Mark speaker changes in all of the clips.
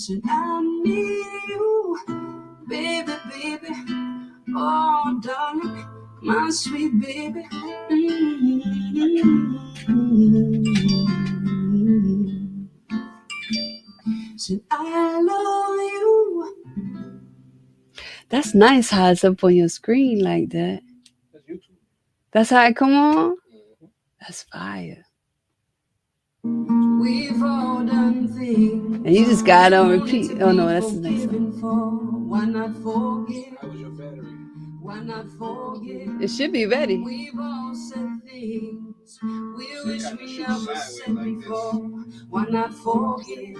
Speaker 1: Said I need you, baby, baby. Oh, darling, my sweet baby. Said I love you. That's nice how it's up on your screen like that.
Speaker 2: That's YouTube.
Speaker 1: That's how it come on? That's fire. We've all done things. And you just got it on repeat. Oh no, that's the next one. Why not forget?
Speaker 2: How was your battery?
Speaker 1: Why not forget? It should be ready. We've all said things we wish we never said before. Why not forget?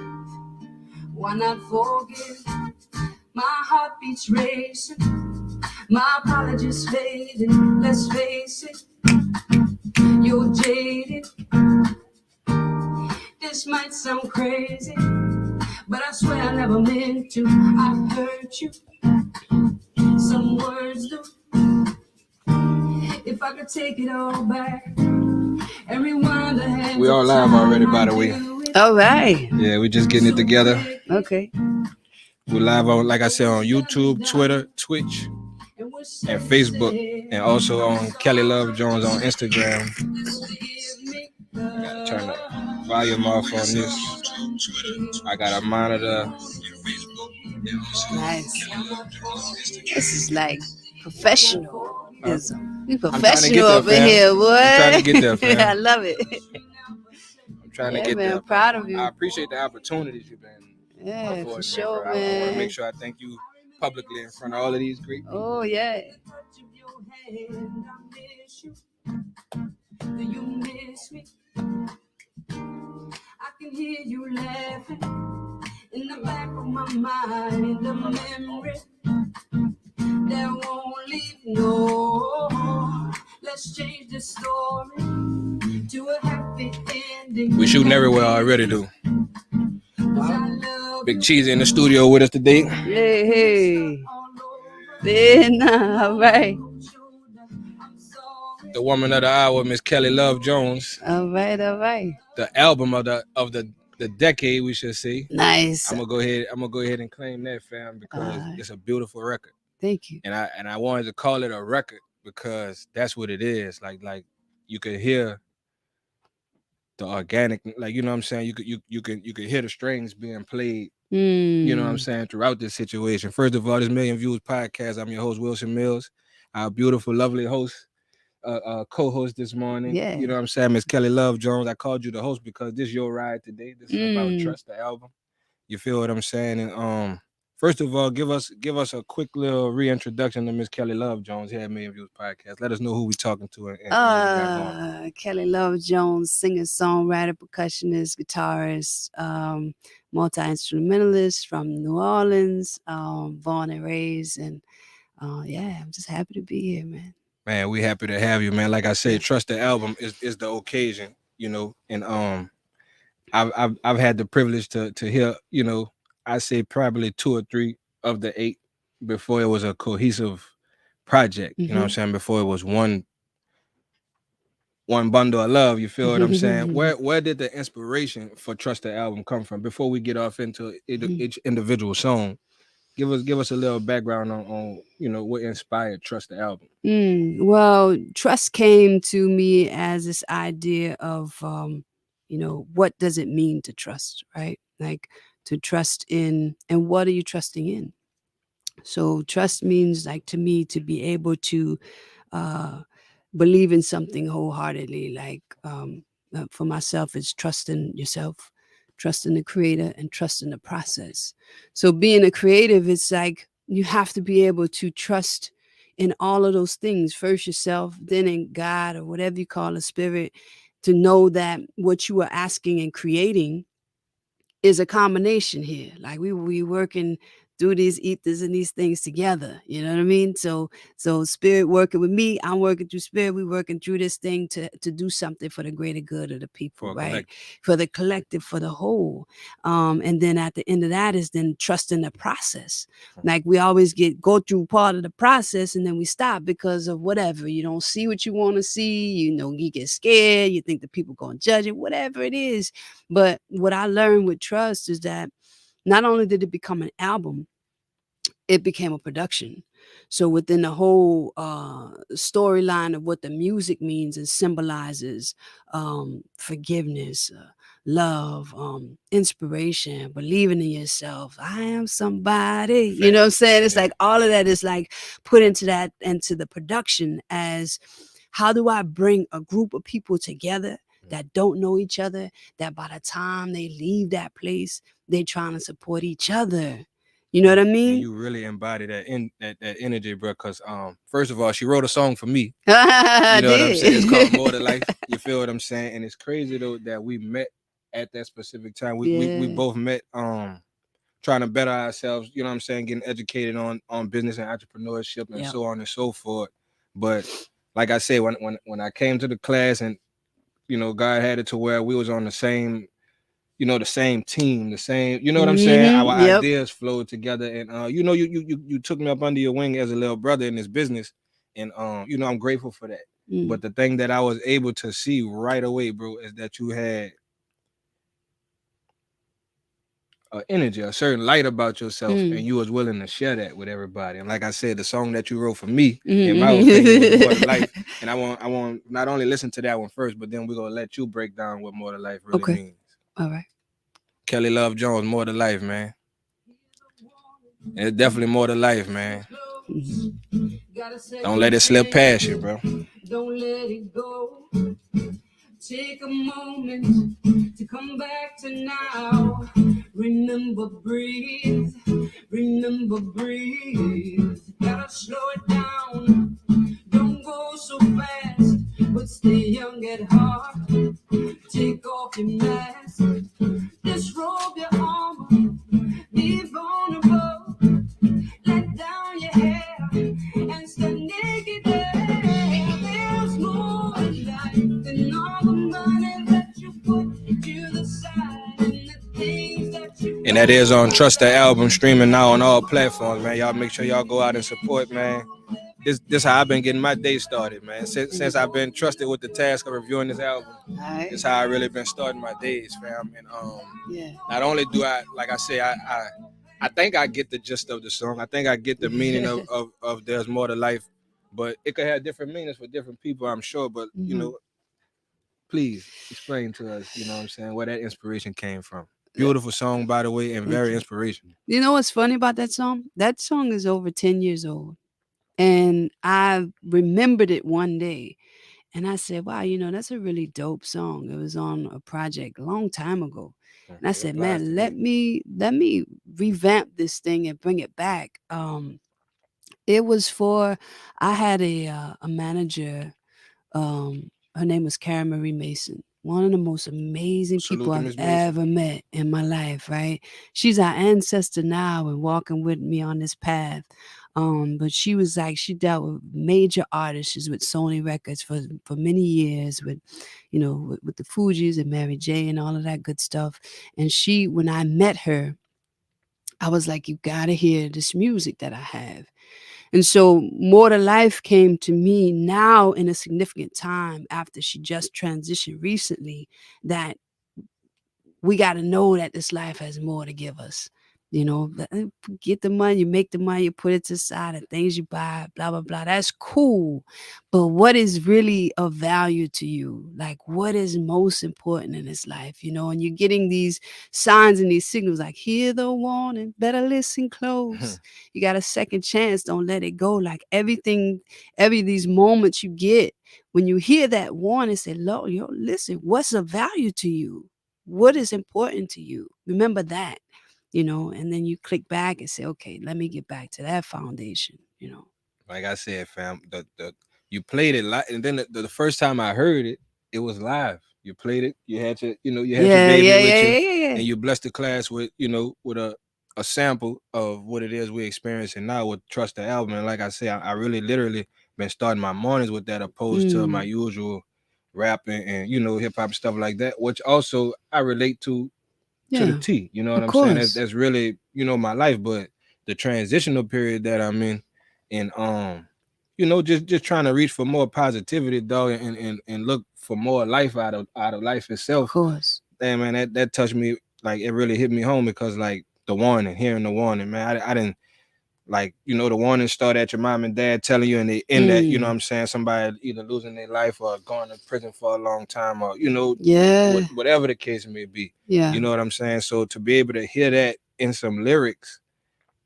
Speaker 1: Why not forget? My heart beats racing. My apologies fading. Let's face it. You're jaded. This might sound crazy, but I swear I never meant to. I hurt you. Some words do. If I could take it all back and rewind the hands.
Speaker 2: We all live already, by the way.
Speaker 1: All right.
Speaker 2: Yeah, we're just getting it together.
Speaker 1: Okay.
Speaker 2: We're live on, like I said, on YouTube, Twitter, Twitch, and Facebook, and also on Kelly Love Jones on Instagram. Gotta turn the volume off on this. I got a monitor.
Speaker 1: Nice. This is like professionalism. We
Speaker 2: I'm trying to
Speaker 1: professional
Speaker 2: get there,
Speaker 1: over
Speaker 2: fam.
Speaker 1: here, boy.
Speaker 2: I'm trying to get there, fam.
Speaker 1: I love it.
Speaker 2: I'm trying to get
Speaker 1: man,
Speaker 2: there.
Speaker 1: I'm proud of you.
Speaker 2: I appreciate the opportunities you've been.
Speaker 1: Yeah, for
Speaker 2: affording,
Speaker 1: sure,
Speaker 2: bro. I want
Speaker 1: man.
Speaker 2: to make sure I thank you publicly in front of all of these great people.
Speaker 1: Oh, yeah. Do you miss me? I can hear you laughing in the back of my mind, in the memory that won't leave. No, let's change the story to a happy ending.
Speaker 2: We shooting everywhere already, dude. Big Cheesy in the studio with us today.
Speaker 1: Hey. All right.
Speaker 2: The woman of the hour, Miss Kelly Love Jones.
Speaker 1: All right.
Speaker 2: The album of the decade, we should say.
Speaker 1: Nice.
Speaker 2: I'm gonna go ahead and claim that, fam, because it's a beautiful record.
Speaker 1: Thank you.
Speaker 2: And I wanted to call it a record because that's what it is. Like you could hear the organic, like, you know what I'm saying? You could hear the strings being played. You know what I'm saying, throughout this situation. First of all, this Million Views podcast. I'm your host, Wilson Millz, our beautiful, lovely host, co-host this morning.
Speaker 1: Yeah.
Speaker 2: You know what I'm saying, Miss Kelly Love Jones. I called you the host because this is your ride today. This is about Trust the Album. You feel what I'm saying? And first of all, give us a quick little reintroduction to Miss Kelly Love Jones here at Million Views Podcast. Let us know who we talking to. And
Speaker 1: Kelly Love Jones, singer, songwriter, percussionist, guitarist, multi-instrumentalist from New Orleans, born and raised, and I'm just happy to be here, man.
Speaker 2: Man, we happy to have you, man. Like I said, Trust the Album is the occasion, you know, and I've had the privilege to hear, you know, I say probably 2 or 3 of the 8 before it was a cohesive project. You know what I'm saying? Before it was one bundle of love. You feel what I'm saying? Where did the inspiration for Trust the Album come from? Before we get off into each individual song, give us a little background on you know, what inspired Trust the Album.
Speaker 1: Well, trust came to me as this idea of you know, what does it mean to trust, right? Like, to trust in, and what are you trusting in? So trust means, like, to me, to be able to believe in something wholeheartedly. Like, for myself, it's trusting yourself, trusting the creator, and trusting the process. So being a creative, it's like you have to be able to trust in all of those things. First yourself, then in God, or whatever you call a spirit, to know that what you are asking and creating is a combination here. Like we working through these ethers and these things together. You know what I mean? So spirit working with me, I'm working through spirit. We working through this thing to do something for the greater good of the people, right? For the collective, for the whole. And then at the end of that is then trusting the process. Like, we always go through part of the process and then we stop because of whatever. You don't see what you want to see. You know, you get scared. You think the people going to judge it, whatever it is. But what I learned with trust is that not only did it become an album, it became a production. So within the whole storyline of what the music means and symbolizes, forgiveness, love, inspiration, believing in yourself. I am somebody. You know what I'm saying? It's like all of that is like put into the production as how do I bring a group of people together that don't know each other, that by the time they leave that place, they're trying to support each other. You know what I mean?
Speaker 2: And you really embody that energy, bro. Cause first of all, she wrote a song for me.
Speaker 1: I
Speaker 2: You know what I'm saying? It's called More to
Speaker 1: did.
Speaker 2: Life. You feel what I'm saying? And it's crazy though that we met at that specific time. We
Speaker 1: Yeah.
Speaker 2: both met trying to better ourselves, you know what I'm saying, getting educated on business and entrepreneurship and
Speaker 1: Yep.
Speaker 2: so on and so forth. But like I said, when I came to the class and God had it to where we was on the same, the same team, the same, you know what I'm saying? Our
Speaker 1: Yep.
Speaker 2: ideas flowed together, and you took me up under your wing as a little brother in this business, and I'm grateful for that.
Speaker 1: Mm.
Speaker 2: But the thing that I was able to see right away, bro, is that you had energy, a certain light about yourself, and
Speaker 1: Mm.
Speaker 2: you was willing to share that with everybody. And like I said, the song that you wrote for me, in my opinion, was More to Life.
Speaker 1: Mm-hmm.
Speaker 2: And I want not only listen to that one first, but then we're gonna let you break down what More to Life really
Speaker 1: Okay.
Speaker 2: means.
Speaker 1: All right.
Speaker 2: Kelly Love Jones, More to Life, man. And it's definitely more to life, man. Don't let it slip past you, bro.
Speaker 1: Don't let it go. Take a moment to come back to now. Remember, breathe. Remember, breathe. Gotta slow it down. Don't go so fast, but stay young at heart. Take off your mask. Disrobe your armor. Be vulnerable. Let down your hair and stand naked there. There's more in life than all the money that you put to the side and the things that you.
Speaker 2: And that is on Trust the Album, streaming now on all platforms, man. Y'all make sure y'all go out and support, man. This how I've been getting my day started, man. Since I've been trusted with the task of reviewing this album, this how I really been starting my days, fam. And not only do I, like I say, I think I get the gist of the song. I think I get the meaning of There's More to Life, but it could have different meanings for different people, I'm sure. But please explain to us, you know what I'm saying, where that inspiration came from. Beautiful song, by the way, and very inspirational.
Speaker 1: You know what's funny about that song? That song is over 10 years old. And I remembered it one day. And I said, wow, that's a really dope song. It was on a project a long time ago. And I
Speaker 2: It
Speaker 1: said,
Speaker 2: applies to
Speaker 1: man, let
Speaker 2: me.
Speaker 1: me revamp this thing and bring it back. It was for I had a manager. Her name was Karen Marie Mason. One of the most amazing people
Speaker 2: Salute to
Speaker 1: I've
Speaker 2: Miss Mason.
Speaker 1: ever met in my life, right? She's our ancestor now and walking with me on this path. But she was like, she dealt with major artists. She's with Sony Records for many years with the Fugees and Mary J and all of that good stuff. And when I met her, I was like, you gotta hear this music that I have. And so More to Life came to me now in a significant time after she just transitioned recently, that we got to know that this life has more to give us. Get the money, you make the money, you put it to the side, the things you buy, blah, blah, blah. That's cool. But what is really of value to you? Like, what is most important in this life? And you're getting these signs and these signals like, hear the warning, better listen close. You got a second chance. Don't let it go. Like these moments you get when you hear that warning, say, Lord, listen, what's of value to you? What is important to you? Remember that, and then you click back and say, okay, let me get back to that foundation.
Speaker 2: Like I said, fam, the you played it live, and then the first time I heard it, it was live. You played it. You had your
Speaker 1: Yeah,
Speaker 2: baby
Speaker 1: yeah,
Speaker 2: with
Speaker 1: yeah,
Speaker 2: you,
Speaker 1: yeah, yeah, yeah.
Speaker 2: and you blessed the class with with a sample of what it is we're experiencing now with Trust the Album. And like I say, I really literally been starting my mornings with that, opposed to my usual rapping and hip hop stuff like that, which also I relate to the
Speaker 1: Yeah,
Speaker 2: T. You know what
Speaker 1: of
Speaker 2: I'm saying? That's
Speaker 1: course.
Speaker 2: that's really my life. But the transitional period that I'm in, and just trying to reach for more positivity, dog, and look for more life out of life
Speaker 1: Of
Speaker 2: itself.
Speaker 1: course.
Speaker 2: Damn, man, that touched me. Like, it really hit me home, because like the warning, hearing the warning, man. I didn't like, the warning start at your mom and dad telling you, and they end at, what I'm saying, somebody either losing their life or going to prison for a long time, or
Speaker 1: Yeah.
Speaker 2: whatever the case may be.
Speaker 1: Yeah.
Speaker 2: You know what I'm saying? So to be able to hear that in some lyrics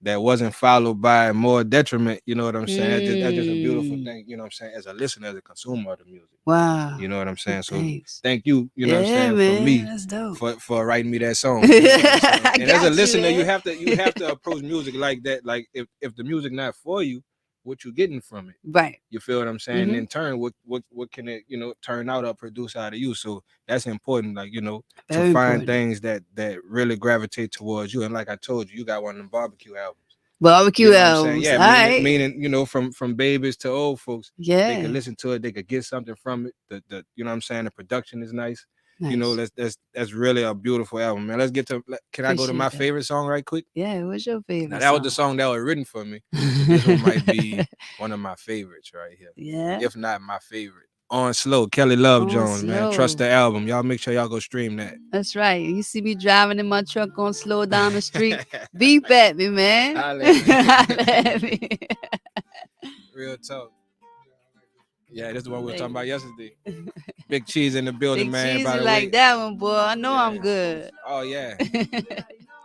Speaker 2: that wasn't followed by more detriment, you know what I'm saying? That's just a beautiful thing, you know what I'm saying, as a listener, as a consumer of the music.
Speaker 1: Wow.
Speaker 2: You know what I'm saying? So
Speaker 1: Thanks.
Speaker 2: thank you, you know what I'm
Speaker 1: Yeah,
Speaker 2: saying,
Speaker 1: man,
Speaker 2: for me,
Speaker 1: that's dope.
Speaker 2: for writing me that song. You know what I'm saying?
Speaker 1: I
Speaker 2: And as a
Speaker 1: got you,
Speaker 2: listener, you
Speaker 1: man.
Speaker 2: have to approach music like that. Like if the music not for you, what you getting from it?
Speaker 1: Right.
Speaker 2: You feel what I'm saying? And in turn, what can it, turn out or produce out of you? So that's important, like, to
Speaker 1: Very
Speaker 2: find
Speaker 1: important.
Speaker 2: things that really gravitate towards you. And like I told you, you got one of them barbecue albums.
Speaker 1: Barbecue
Speaker 2: You know what I'm saying?
Speaker 1: albums.
Speaker 2: Yeah,
Speaker 1: All right.
Speaker 2: meaning, from babies to old folks, they
Speaker 1: Yeah.
Speaker 2: can listen to it, they could get something from it. The you know what I'm saying, the production is nice.
Speaker 1: Nice.
Speaker 2: That's really a beautiful album, man. Let's get to. Can I go to my
Speaker 1: Appreciate that.
Speaker 2: favorite song right quick?
Speaker 1: Yeah, what's your
Speaker 2: Now
Speaker 1: favorite
Speaker 2: that was the
Speaker 1: song?
Speaker 2: song that was written for me, but this one might be one of my favorites right here,
Speaker 1: Yeah.
Speaker 2: if not my favorite. On Slow, Kelly Love
Speaker 1: On
Speaker 2: Jones, man. Trust
Speaker 1: Slow.
Speaker 2: the album. Y'all make sure y'all go stream that.
Speaker 1: That's right. You see me driving in my truck on slow down the street. Beep at me, man.
Speaker 2: Holla at me.
Speaker 1: Holla at me.
Speaker 2: Real talk. Yeah, this is the one we were talking about yesterday. Big Cheese in the building,
Speaker 1: Big
Speaker 2: man.
Speaker 1: cheesy
Speaker 2: By the
Speaker 1: like
Speaker 2: way.
Speaker 1: that one, boy. I know
Speaker 2: Yeah.
Speaker 1: I'm good.
Speaker 2: Oh yeah.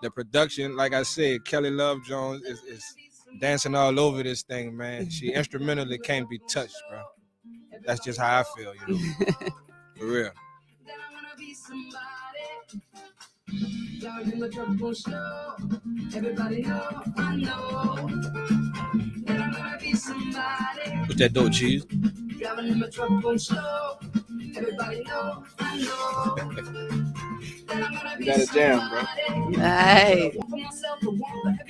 Speaker 2: The production, like I said, Kelly Love Jones is dancing all over this thing, man. She instrumentally can't be touched, bro. That's just how I feel, For real. What's that dope, Cheese? You got a jam, bro.
Speaker 1: Right.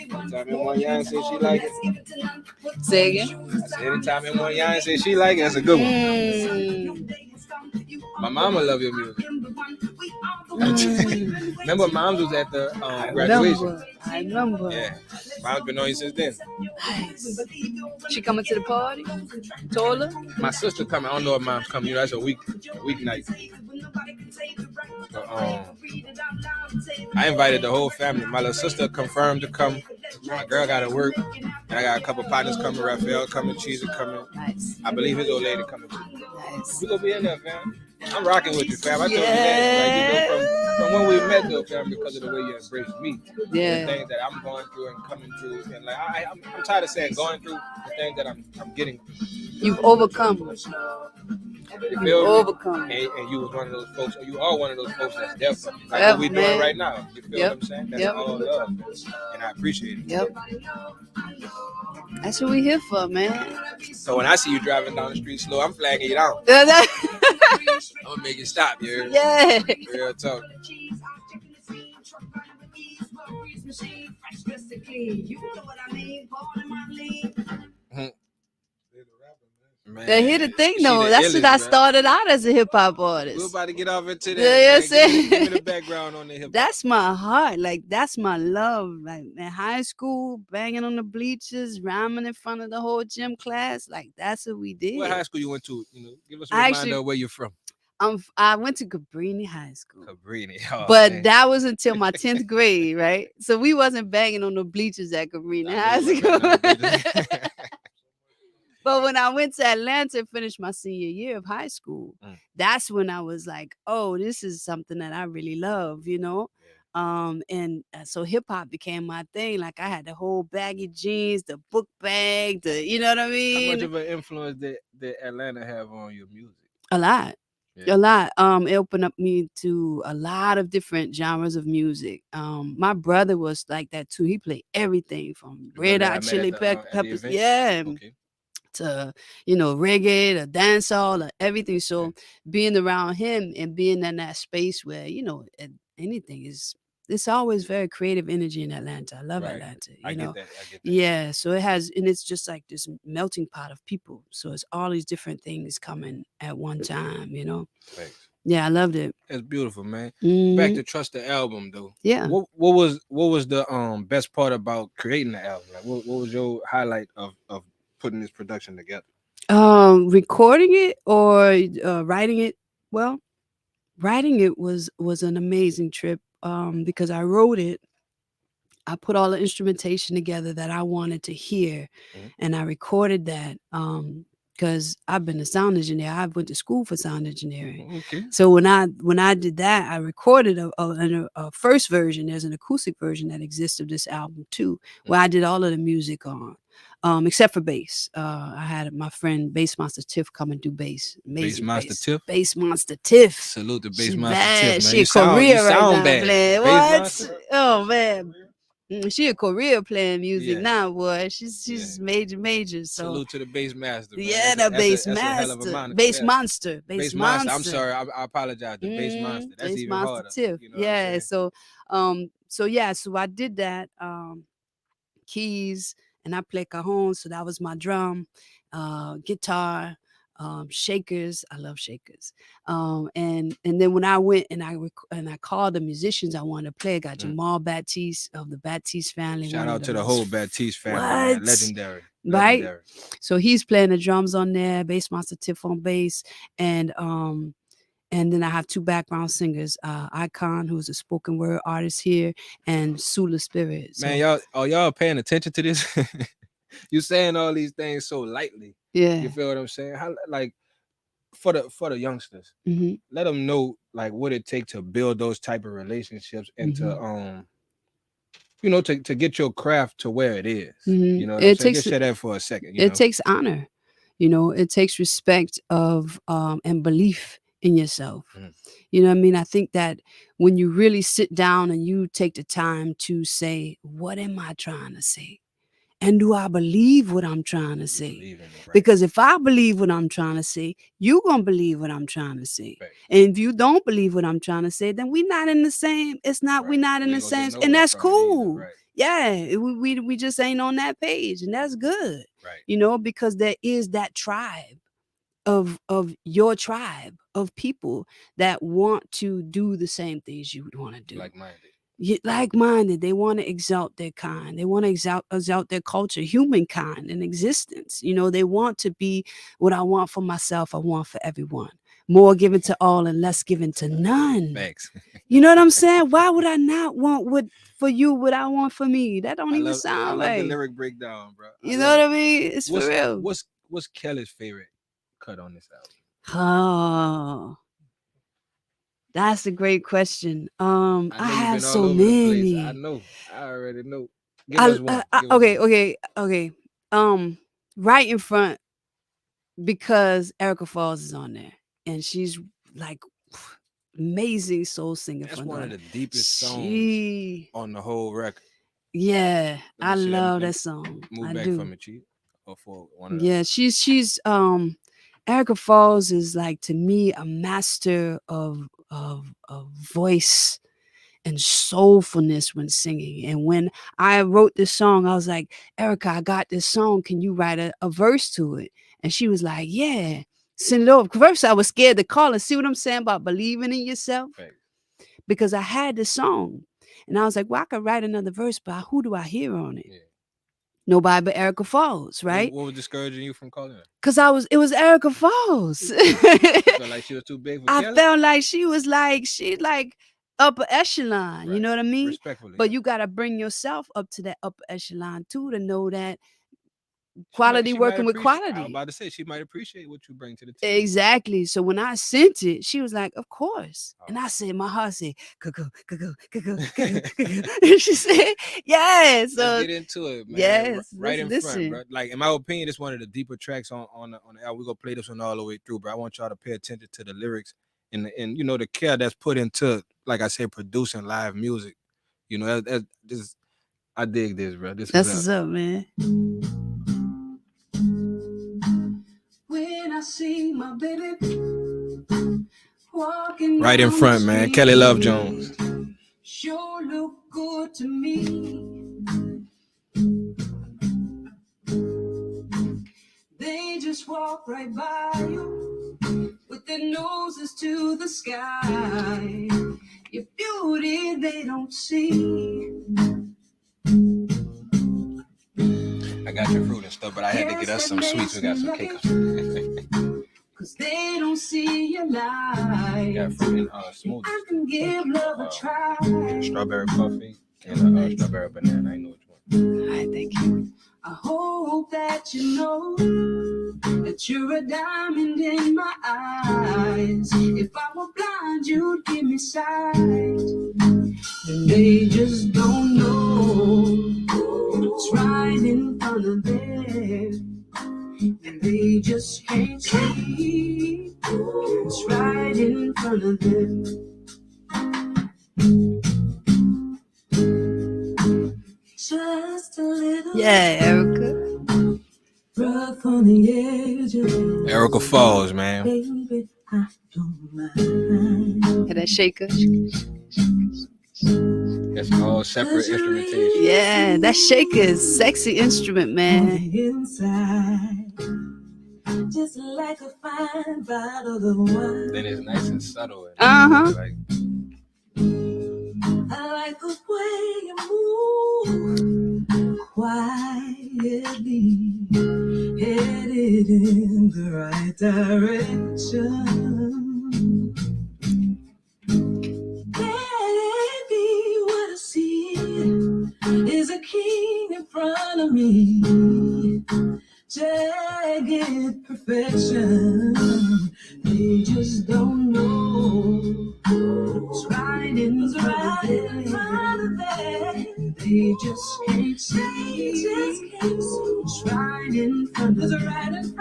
Speaker 2: Anytime anyone y'all say she like it.
Speaker 1: Say again.
Speaker 2: I said anytime anyone y'all say she like it, that's a good one. My mama love your music. Remember, Moms was at the graduation.
Speaker 1: I remember.
Speaker 2: Yeah, Mom's been on you since then.
Speaker 1: Nice. She coming to the party? Told her?
Speaker 2: My sister coming. I don't know if Mom's coming. That's a weeknight. But, I invited the whole family. My little sister confirmed to come. My girl got to work, and I got a couple partners coming. Raphael coming, Cheese coming.
Speaker 1: Nice.
Speaker 2: I believe his old lady coming too.
Speaker 1: Nice.
Speaker 2: We gonna be in there, fam. I'm rocking with you, fam. I told you that, from when we met, though, fam, because of the way you embraced me.
Speaker 1: Yeah.
Speaker 2: The things that I'm going through and coming through, and like I'm tired of saying going through the things that I'm getting through.
Speaker 1: You've overcome.
Speaker 2: You've
Speaker 1: overcome.
Speaker 2: And you was one of those folks, or you are one of those folks that's there for me. Like what we doing right now. You feel what I'm saying? That's all love, and I appreciate it.
Speaker 1: Yep. That's what we here for, man.
Speaker 2: So when I see you driving down the street slow, I'm flagging you down. I'm gonna make you stop, you heard?
Speaker 1: Yeah.
Speaker 2: Real talk. Man,
Speaker 1: Now, here's the thing, though. That's what I started out as a hip hop artist.
Speaker 2: We're about to get off into that.
Speaker 1: Yeah,
Speaker 2: give me the background on the hip hop.
Speaker 1: That's my heart. Like, that's my love. Like, in high school, banging on the bleachers, rhyming in front of the whole gym class. Like, that's what we did.
Speaker 2: What high school you went to? Give us a reminder of where you're from.
Speaker 1: I went to Cabrini High School.
Speaker 2: Cabrini. Oh,
Speaker 1: but
Speaker 2: man.
Speaker 1: that was until my 10th grade, right? So we wasn't banging on the bleachers at Cabrini High School. But when I went to Atlanta and finished my senior year of high school, that's when I was like, oh, this is something that I really love, And so hip hop became my thing. Like I had the whole baggy jeans, the book bag, you know what I mean?
Speaker 2: How much of an influence did Atlanta have on your music?
Speaker 1: A lot. Yeah. A lot. It opened up me to a lot of different genres of music. My brother was like that too. He played everything from Red Hot Chili Peppers. Yeah. Okay. To reggae, to dancehall, everything. So being around him and being in that space where anything is, it's always very creative energy in Atlanta. I love Atlanta.
Speaker 2: I get that.
Speaker 1: Yeah. So it has, and it's just like this melting pot of people. So it's all these different things coming at one time. Thanks. Yeah, I loved it.
Speaker 2: That's beautiful, man. Mm-hmm. Back to Trust the album, though.
Speaker 1: Yeah.
Speaker 2: What was the best part about creating the album? Like, what was your highlight of putting this production together?
Speaker 1: Recording it or writing it? Well, writing it was an amazing trip because I wrote it I put all the instrumentation together that I wanted to hear, and I recorded that. Because I've been a sound engineer, I went to school for sound engineering.
Speaker 2: Okay.
Speaker 1: So when I did that, I recorded a first version. There's an acoustic version that exists of this album too, where I did all of the music on. Except for bass. I had my friend Bass Monster Tiff come and do bass. Amazing Bass Monster Tiff.
Speaker 2: Salute to Bass
Speaker 1: She
Speaker 2: Monster
Speaker 1: bad.
Speaker 2: Tiff, man.
Speaker 1: She a Korea right now, playing.
Speaker 2: Bass
Speaker 1: What?
Speaker 2: Monster?
Speaker 1: Oh man. She a Korea playing music now, boy. She's major. So
Speaker 2: salute to the bass master, man.
Speaker 1: yeah, the bass master,
Speaker 2: a hell of a moniker.
Speaker 1: Bass monster.
Speaker 2: I'm sorry, I apologize. The bass monster. That's
Speaker 1: bass
Speaker 2: even
Speaker 1: monster
Speaker 2: harder.
Speaker 1: Tiff.
Speaker 2: You know what I'm saying?
Speaker 1: So I did that. Keys, and I play cajon, so that was my drum, guitar, shakers. I love shakers. And then when I went and I called the musicians I wanted to play, I got Jamal Baptiste of the Baptiste family.
Speaker 2: Shout out to the whole Baptiste family, man. Legendary.
Speaker 1: Right? So he's playing the drums on there, Bass Monster Tiff on bass, and then I have two background singers, Icon, who's a spoken word artist here, and Sula Spirit.
Speaker 2: So, man, y'all paying attention to this? You saying all these things so lightly.
Speaker 1: Yeah.
Speaker 2: You feel what I'm saying? How, like, for the youngsters, let them know like what it takes to build those type of relationships and to to get your craft to where it is. You know what I'm saying? Just share that for a second.
Speaker 1: It takes honor. It takes respect of and belief in yourself. You know what I mean? I think that when you really sit down and you take the time to say, what am I trying to say? And do I believe what I'm trying to say? Because if I believe what I'm trying to say, you're going to believe what I'm trying to say. Right. And if you don't believe what I'm trying to say, then we're not in the same. It's not, we're not in the same. And that's cool. Right. Yeah. We just ain't on that page. And that's good. Right. Because there is that tribe of your tribe of people that want to do the same things you would want to do. Like-minded. They want to exalt their kind. They want to exalt their culture, humankind and existence. They want to be what I want for myself, I want for everyone. More given to all and less given to none.
Speaker 2: Thanks.
Speaker 1: You know what I'm saying? Why would I not want for you what I want for me? That don't even sound right.
Speaker 2: I love the lyric breakdown, bro.
Speaker 1: You know what I mean? It's for real.
Speaker 2: What's Kelly's favorite cut on this album?
Speaker 1: Oh, that's a great question. I have so many.
Speaker 2: I know. I already know. Give us one.
Speaker 1: Okay. Right in front, because Erica Falls is on there, and she's like amazing soul singer.
Speaker 2: That's one of the deepest songs on the whole record.
Speaker 1: Yeah, I love that song.
Speaker 2: Move back from it, Chief. Or for one of
Speaker 1: yeah, she's Erica Falls is like, to me, a master of voice and soulfulness when singing. And when I wrote this song, I was like, Erica, I got this song. Can you write a verse to it? And she was like, yeah, send it over. First, I was scared to call her. See what I'm saying about believing in yourself? Right. Because I had this song. And I was like, well, I could write another verse, but who do I hear on it? Yeah. Nobody but Erica Falls, right?
Speaker 2: What was discouraging you from calling her?
Speaker 1: Because it was Erica Falls.
Speaker 2: You felt like she was too big for Kelly?
Speaker 1: I felt like she's like upper echelon, right. You know what I mean?
Speaker 2: Respectfully.
Speaker 1: But you got to bring yourself up to that upper echelon too, to know that quality working with quality.
Speaker 2: I was about to say, she might appreciate what you bring to the table.
Speaker 1: Exactly. So when I sent it, she was like, of course. Oh. And I said, my heart said, cuckoo. And she said, yes. So
Speaker 2: let's get into it, man.
Speaker 1: Yes.
Speaker 2: Right in front, bro. Like, in my opinion, it's one of the deeper tracks on the album. We're going to play this one all the way through, but I want y'all to pay attention to the lyrics and the care that's put into, like I said, producing live music. I dig this, bro. That's
Speaker 1: what's up, man. When I see my baby walking
Speaker 2: right in front, man. Kelly Love Jones.
Speaker 1: Sure look good to me. They just walk right by you with their noses to the sky. Your beauty they don't see.
Speaker 2: I got your fruit and stuff, but I had to get us some sweets. We got some cake.
Speaker 1: Cause they don't see your light.
Speaker 2: Got fruit and smoothie.
Speaker 1: I can give love a try.
Speaker 2: Strawberry puffy. And strawberry banana. I know which one.
Speaker 1: All right, thank you. I hope that you know that you're a diamond in my eyes. If I were blind, you'd give me sight. And they just don't know what's right in front of them. And they just can't see what's right in front of them. Just a little. Yeah, Erica. Rough on the edge of
Speaker 2: Erica Falls, man.
Speaker 1: baby, I don't mind. Hear that shaker?
Speaker 2: That's all separate instrumentation.
Speaker 1: Yeah, that shaker is sexy instrument, man. On the inside, just like a fine bottle of wine.
Speaker 2: Then it's nice and subtle.
Speaker 1: Uh-huh.
Speaker 2: Like,
Speaker 1: I like the way you move quietly, headed in the right direction. Baby, what I see is a king in front of me. Jagged perfection. They just don't know what's right in front of them. They just can't see what's right in front of them.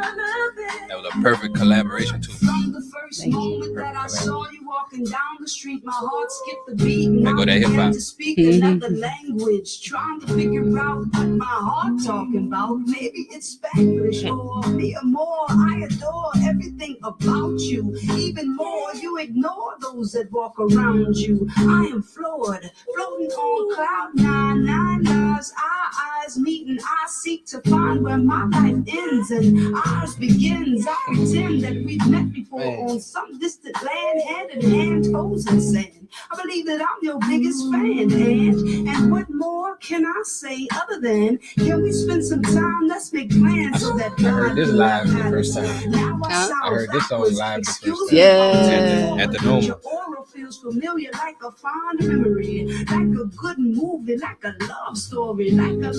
Speaker 2: that was a perfect collaboration too.
Speaker 1: From the first moment that I saw you walking down the street, my heart skipped a beat. And
Speaker 2: There go that
Speaker 1: I began
Speaker 2: hip-hop.
Speaker 1: to speak another language, trying to figure out what my heart talking about. Maybe it's Spanish or me or more. I adore everything about you. Even more, you ignore those that walk around you. I am floored, floating on cloud nine, nine lives, our eyes meeting. I seek to find where my life ends and ours begins. I pretend that we've met before on some distant land, hand in hand, toes in sand. I believe that I'm your biggest fan, and what more can I say other than, can we spend some time? Let's make plans so that
Speaker 2: I heard this live the first time. I heard this song live the first time.
Speaker 1: Yeah.
Speaker 2: At the Noma.
Speaker 1: Your aura feels familiar, like a fond memory, like a good movie, like a love story, like a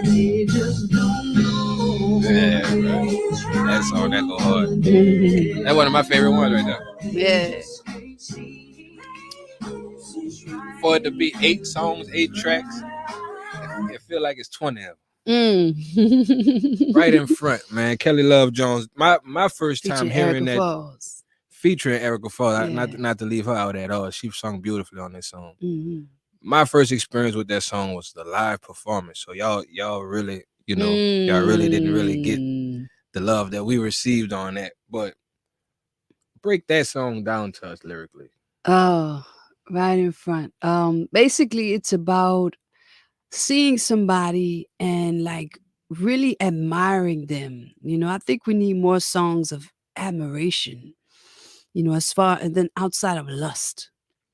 Speaker 1: they just don't know.
Speaker 2: Yeah, bro. That song that go hard. That's one of my favorite ones right there.
Speaker 1: Yeah.
Speaker 2: For it to be 8 songs, 8 tracks, it feel like it's 20 of them. Right in front, man. Kelly Love Jones. My first time hearing
Speaker 1: Erica
Speaker 2: that
Speaker 1: Falls.
Speaker 2: featuring Erica Falls,
Speaker 1: Yeah.
Speaker 2: not to leave her out at all. She sung beautifully on this song.
Speaker 1: Mm-hmm.
Speaker 2: My first experience with that song was the live performance. So y'all really, y'all really didn't really get the love that we received on that. But break that song down to us lyrically.
Speaker 1: Oh, right in front. Basically it's about seeing somebody and like really admiring them. I think we need more songs of admiration, as far and then outside of lust.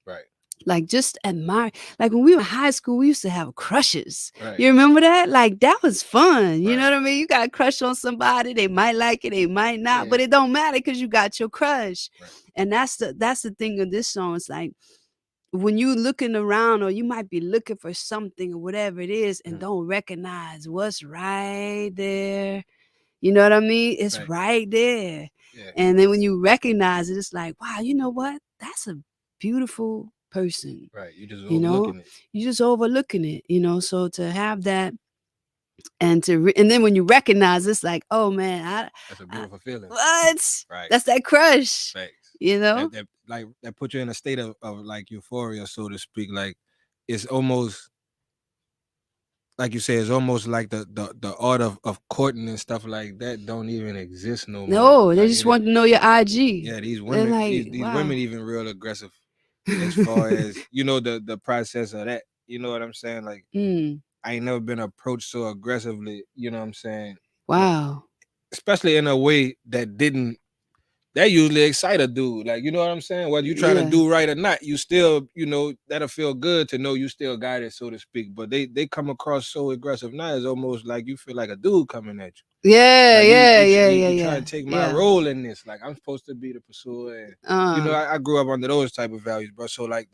Speaker 2: Right.
Speaker 1: Like just admire. Like when we were in high school, we used to have crushes.
Speaker 2: Right.
Speaker 1: You remember that? Like that was fun. You
Speaker 2: Right.
Speaker 1: know what I mean? You got a crush on somebody. They might like it, they might not,
Speaker 2: Yeah.
Speaker 1: but it don't matter because you got your crush.
Speaker 2: Right.
Speaker 1: And that's the thing of this song. It's like when you looking around, or you might be looking for something or whatever it is, and don't recognize what's right there. You know what I mean? It's right there.
Speaker 2: Yeah.
Speaker 1: And then when you recognize it, it's like, wow, you know what? That's a beautiful person.
Speaker 2: Right. You just
Speaker 1: overlooking it. You just overlooking it, so to have that and and then when you recognize it's like, oh man,
Speaker 2: that's a beautiful feeling.
Speaker 1: What?
Speaker 2: Right.
Speaker 1: That's that crush.
Speaker 2: Thanks.
Speaker 1: That
Speaker 2: put you in a state of like euphoria, so to speak. Like it's almost like you say, it's almost like the art of courting and stuff like that don't even exist no more.
Speaker 1: No, they just want to know your IG.
Speaker 2: Yeah, these women, like, these women even real aggressive as far as the process of that. You know what I'm saying? Like I ain't never been approached so aggressively. You know what I'm saying?
Speaker 1: Wow.
Speaker 2: Like, especially in a way that usually excite a dude. Like, you know what I'm saying? Whether you trying to do right or not, you still, that'll feel good to know you still got it, so to speak. But they come across so aggressive now, it's almost like you feel like a dude coming at you.
Speaker 1: Yeah,
Speaker 2: like you trying to take my role in this. Like I'm supposed to be the pursuer. And, I grew up under those type of values, bro. So like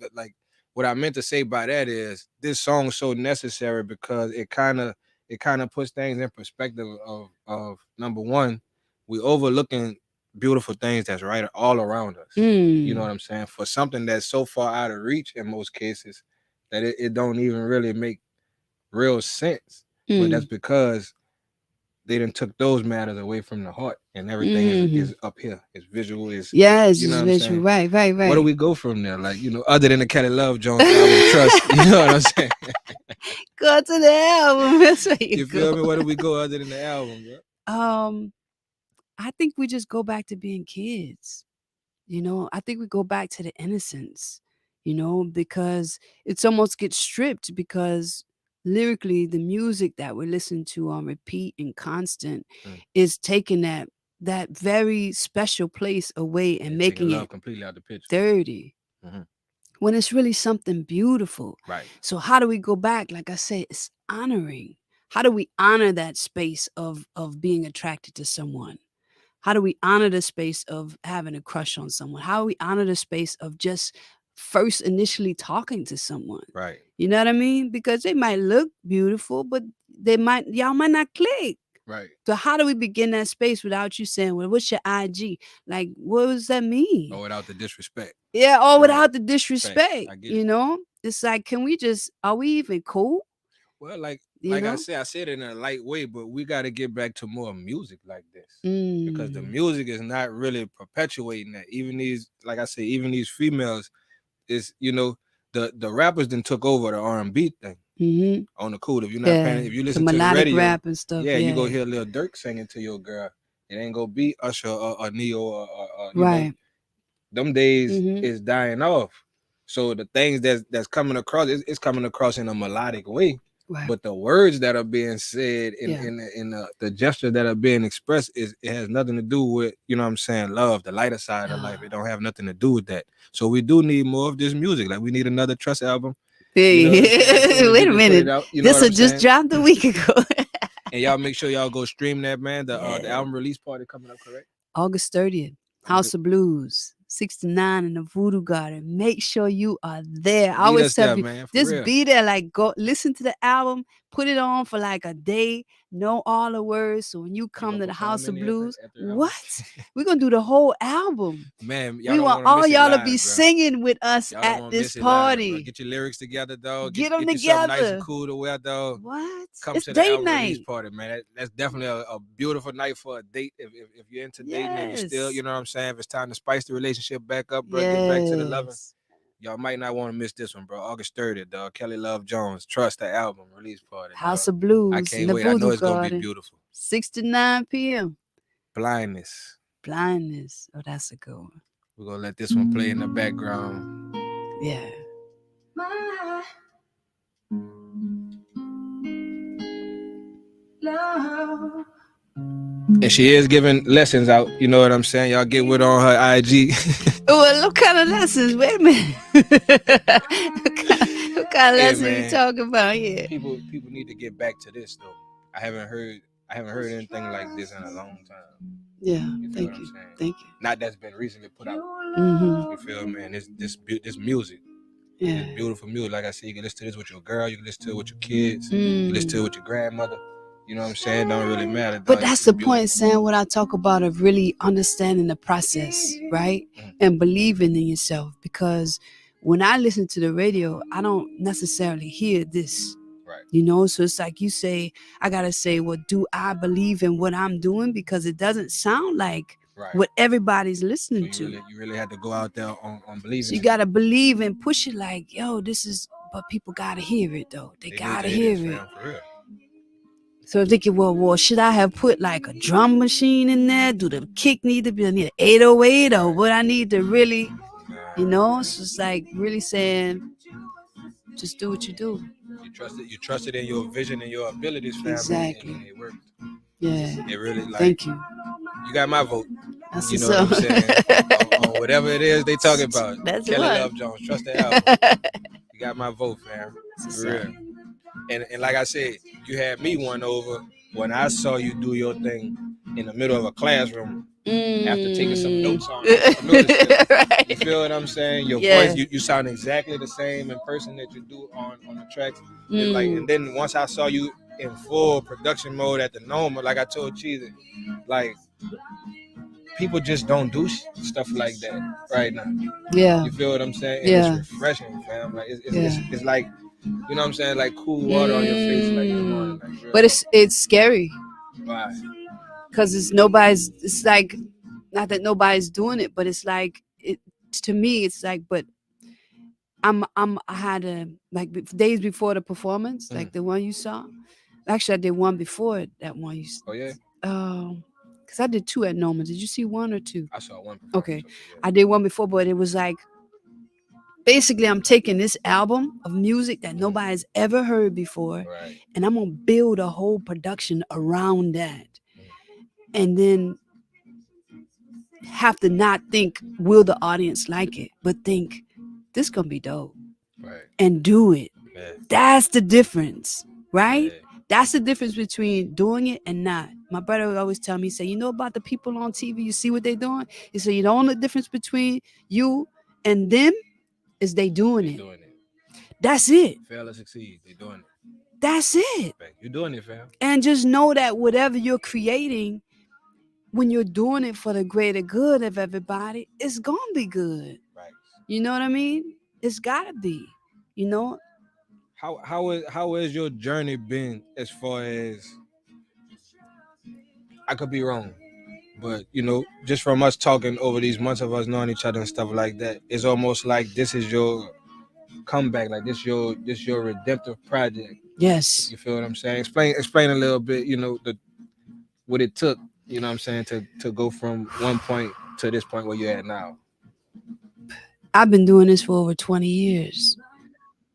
Speaker 2: what I meant to say by that is this song's so necessary because it kind of puts things in perspective of number one, we overlooking beautiful things that's right all around us. You know what I'm saying? For something that's so far out of reach in most cases that it don't even really make real sense. But that's because they done took those matters away from the heart, and everything is up here. It's visual. It's you know
Speaker 1: it's
Speaker 2: what I'm
Speaker 1: visual.
Speaker 2: saying?
Speaker 1: Right.
Speaker 2: Where do we go from there? Like, other than the Kelly Love Jones album, Trust. You know what I'm saying?
Speaker 1: Go to the album. That's where you go.
Speaker 2: Feel me? Where do we go other than the album, bro?
Speaker 1: I think we just go back to being kids. I think we go back to the innocence. Because it's almost gets stripped because lyrically the music that we listen to on repeat and constant is taking that very special place away and making
Speaker 2: love
Speaker 1: it
Speaker 2: completely out the picture.
Speaker 1: dirty. When it's really something beautiful.
Speaker 2: Right.
Speaker 1: So how do we go back? Like I said, it's honoring. How do we honor that space of being attracted to someone? How do we honor the space of having a crush on someone? How do we honor the space of just first initially talking to someone?
Speaker 2: Right.
Speaker 1: You know what I mean? Because they might look beautiful, but y'all might not click.
Speaker 2: Right.
Speaker 1: So how do we begin that space without you saying, well, what's your IG? Like, what does that mean?
Speaker 2: Or without the disrespect.
Speaker 1: Yeah, or without the disrespect.
Speaker 2: I get it.
Speaker 1: It's like, are we even cool?
Speaker 2: Well, like I said it in a light way, but we got to get back to more music like this because the music is not really perpetuating that. Even these, like I say, even these females is, the rappers then took over the R&B thing on the cool. If you're not paying, if you listen to the radio,
Speaker 1: rap and stuff,
Speaker 2: you go hear Lil Durk singing to your girl. It ain't gonna be Usher or Neo or
Speaker 1: right.
Speaker 2: Them days is dying off. So the things that's coming across, it's coming across in a melodic way. Right. But the words that are being said in the gesture that are being expressed it has nothing to do with, you know what I'm saying, love, the lighter side of life. It don't have nothing to do with that. So we do need more of this music. Like we need another Trust album.
Speaker 1: Hey, wait a minute. This was just dropped a week ago.
Speaker 2: And y'all make sure y'all go stream that, man. The album release party coming up, correct?
Speaker 1: August 30th. House of Blues. 69 in the Voodoo Garden. Make sure you are there. I always tell people, just be there. Like, go listen to the album, put it on for like a day, know all the words. So when you come to the House of Blues, what? We're gonna do the whole album.
Speaker 2: Man,
Speaker 1: we want all y'all to be singing with us at this party.
Speaker 2: Get your lyrics together, dog.
Speaker 1: Get them
Speaker 2: together. Nice and cool to wear, dog.
Speaker 1: What?
Speaker 2: Come to the album release party, man. That's definitely a beautiful night for a date. If you're into dating and you still, you know what I'm saying, if it's time to spice the relationship back up, bro, get back to the loving. Y'all might not want to miss this one, bro. August 30th, dog. Kelly Love Jones, Trust, the album release party.
Speaker 1: House of Blues.
Speaker 2: I can't wait. I know it's gonna be beautiful.
Speaker 1: 6 to 9 p.m.
Speaker 2: Blindness.
Speaker 1: Oh, that's a good one.
Speaker 2: We're gonna let this one play in the background.
Speaker 1: Yeah.
Speaker 2: Love. And she is giving lessons out. You know what I'm saying? Y'all get with on her IG.
Speaker 1: Well, what kind of lessons? Wait a minute. what kind of lessons you talking about here?
Speaker 2: People need to get back to this though. I haven't heard anything like this in a long time.
Speaker 1: Yeah, thank you.
Speaker 2: Not that's been recently put out. You feel me? And this music.
Speaker 1: Yeah.
Speaker 2: It's beautiful music. Like I said, you can listen to this with your girl, you can listen to it with your kids, you can listen to it with your grandmother. You know what I'm saying? Don't really matter.
Speaker 1: But that's the point, Sam, what I talk about of really understanding the process, right? And believing in yourself. Because when I listen to the radio, I don't necessarily hear this.
Speaker 2: Right.
Speaker 1: So it's like you say, I got to say, well, do I believe in what I'm doing? Because it doesn't sound like what everybody's listening to.
Speaker 2: You really had to go out there on believing.
Speaker 1: So you got to believe and push it like, yo, this is, but people got to hear it, though. They got to hear it.
Speaker 2: For real.
Speaker 1: So I'm thinking, well, should I have put like a drum machine in there? Do the kick need to be? I need an 808 or what I need to really, So it's like really saying, just do what you do.
Speaker 2: You trusted in your vision and your abilities, family.
Speaker 1: Exactly.
Speaker 2: And it worked.
Speaker 1: Yeah.
Speaker 2: It really
Speaker 1: Thank you.
Speaker 2: You got my vote.
Speaker 1: That's
Speaker 2: you know what I'm saying? on whatever it is they talking about.
Speaker 1: That's
Speaker 2: Kelly
Speaker 1: what.
Speaker 2: Love Jones, Trust the album. You got my vote, fam. For real. And like I said, you had me won over when I saw you do your thing in the middle of a classroom after taking some
Speaker 1: Mm.
Speaker 2: notes on entrepreneurship. You
Speaker 1: Right.
Speaker 2: feel what I'm saying? Your
Speaker 1: Yeah.
Speaker 2: voice, you sound exactly the same in person that you do on the tracks. It's like,
Speaker 1: Mm.
Speaker 2: and then once I saw you in full production mode at the Noma, like I told Cheesy, like people just don't do stuff like that right now.
Speaker 1: Yeah.
Speaker 2: You feel what I'm saying? And it's
Speaker 1: Yeah.
Speaker 2: refreshing, fam. Like
Speaker 1: Yeah.
Speaker 2: it's like, you know what I'm saying? Like cool water on your face, like in the morning, like real
Speaker 1: But
Speaker 2: talk.
Speaker 1: it's scary
Speaker 2: Why?
Speaker 1: because it's nobody's. It's like not that nobody's doing it, but it's like it to me. It's like, but I had a like days before the performance, like the one you saw. Actually, I did one before that one.
Speaker 2: Oh yeah,
Speaker 1: Because I did two at Noma. Did you see one or two?
Speaker 2: I saw one performance.
Speaker 1: Okay,
Speaker 2: Of it,
Speaker 1: I did one before, but it was like basically I'm taking this album of music that nobody's ever heard before,
Speaker 2: right.
Speaker 1: and I'm gonna build a whole production around that, and then have to not think will the audience like it, but think this gonna be dope,
Speaker 2: Right.
Speaker 1: and do it.
Speaker 2: Yeah.
Speaker 1: That's the difference, right?
Speaker 2: Yeah.
Speaker 1: That's the difference between doing it and not. My brother would always tell me, he say, you know about the people on TV, you see what they doing? He said, the only difference between you and them is they doing
Speaker 2: They
Speaker 1: it.
Speaker 2: doing it.
Speaker 1: That's it.
Speaker 2: Fail or succeed, they doing it.
Speaker 1: That's it.
Speaker 2: You're doing it, fam.
Speaker 1: And just know that whatever you're creating, when you're doing it for the greater good of everybody, it's gonna be good.
Speaker 2: Right.
Speaker 1: You know what I mean? It's gotta be. You know?
Speaker 2: How is your journey been as far as, I could be wrong, but you know, just from us talking over these months of us knowing each other and stuff like that, it's almost like this is your comeback, like this your redemptive project.
Speaker 1: Yes.
Speaker 2: You feel what I'm saying? Explain a little bit, you know, the what it took, you know what I'm saying, to go from one point to this point where you're at now.
Speaker 1: I've been doing this for over 20 years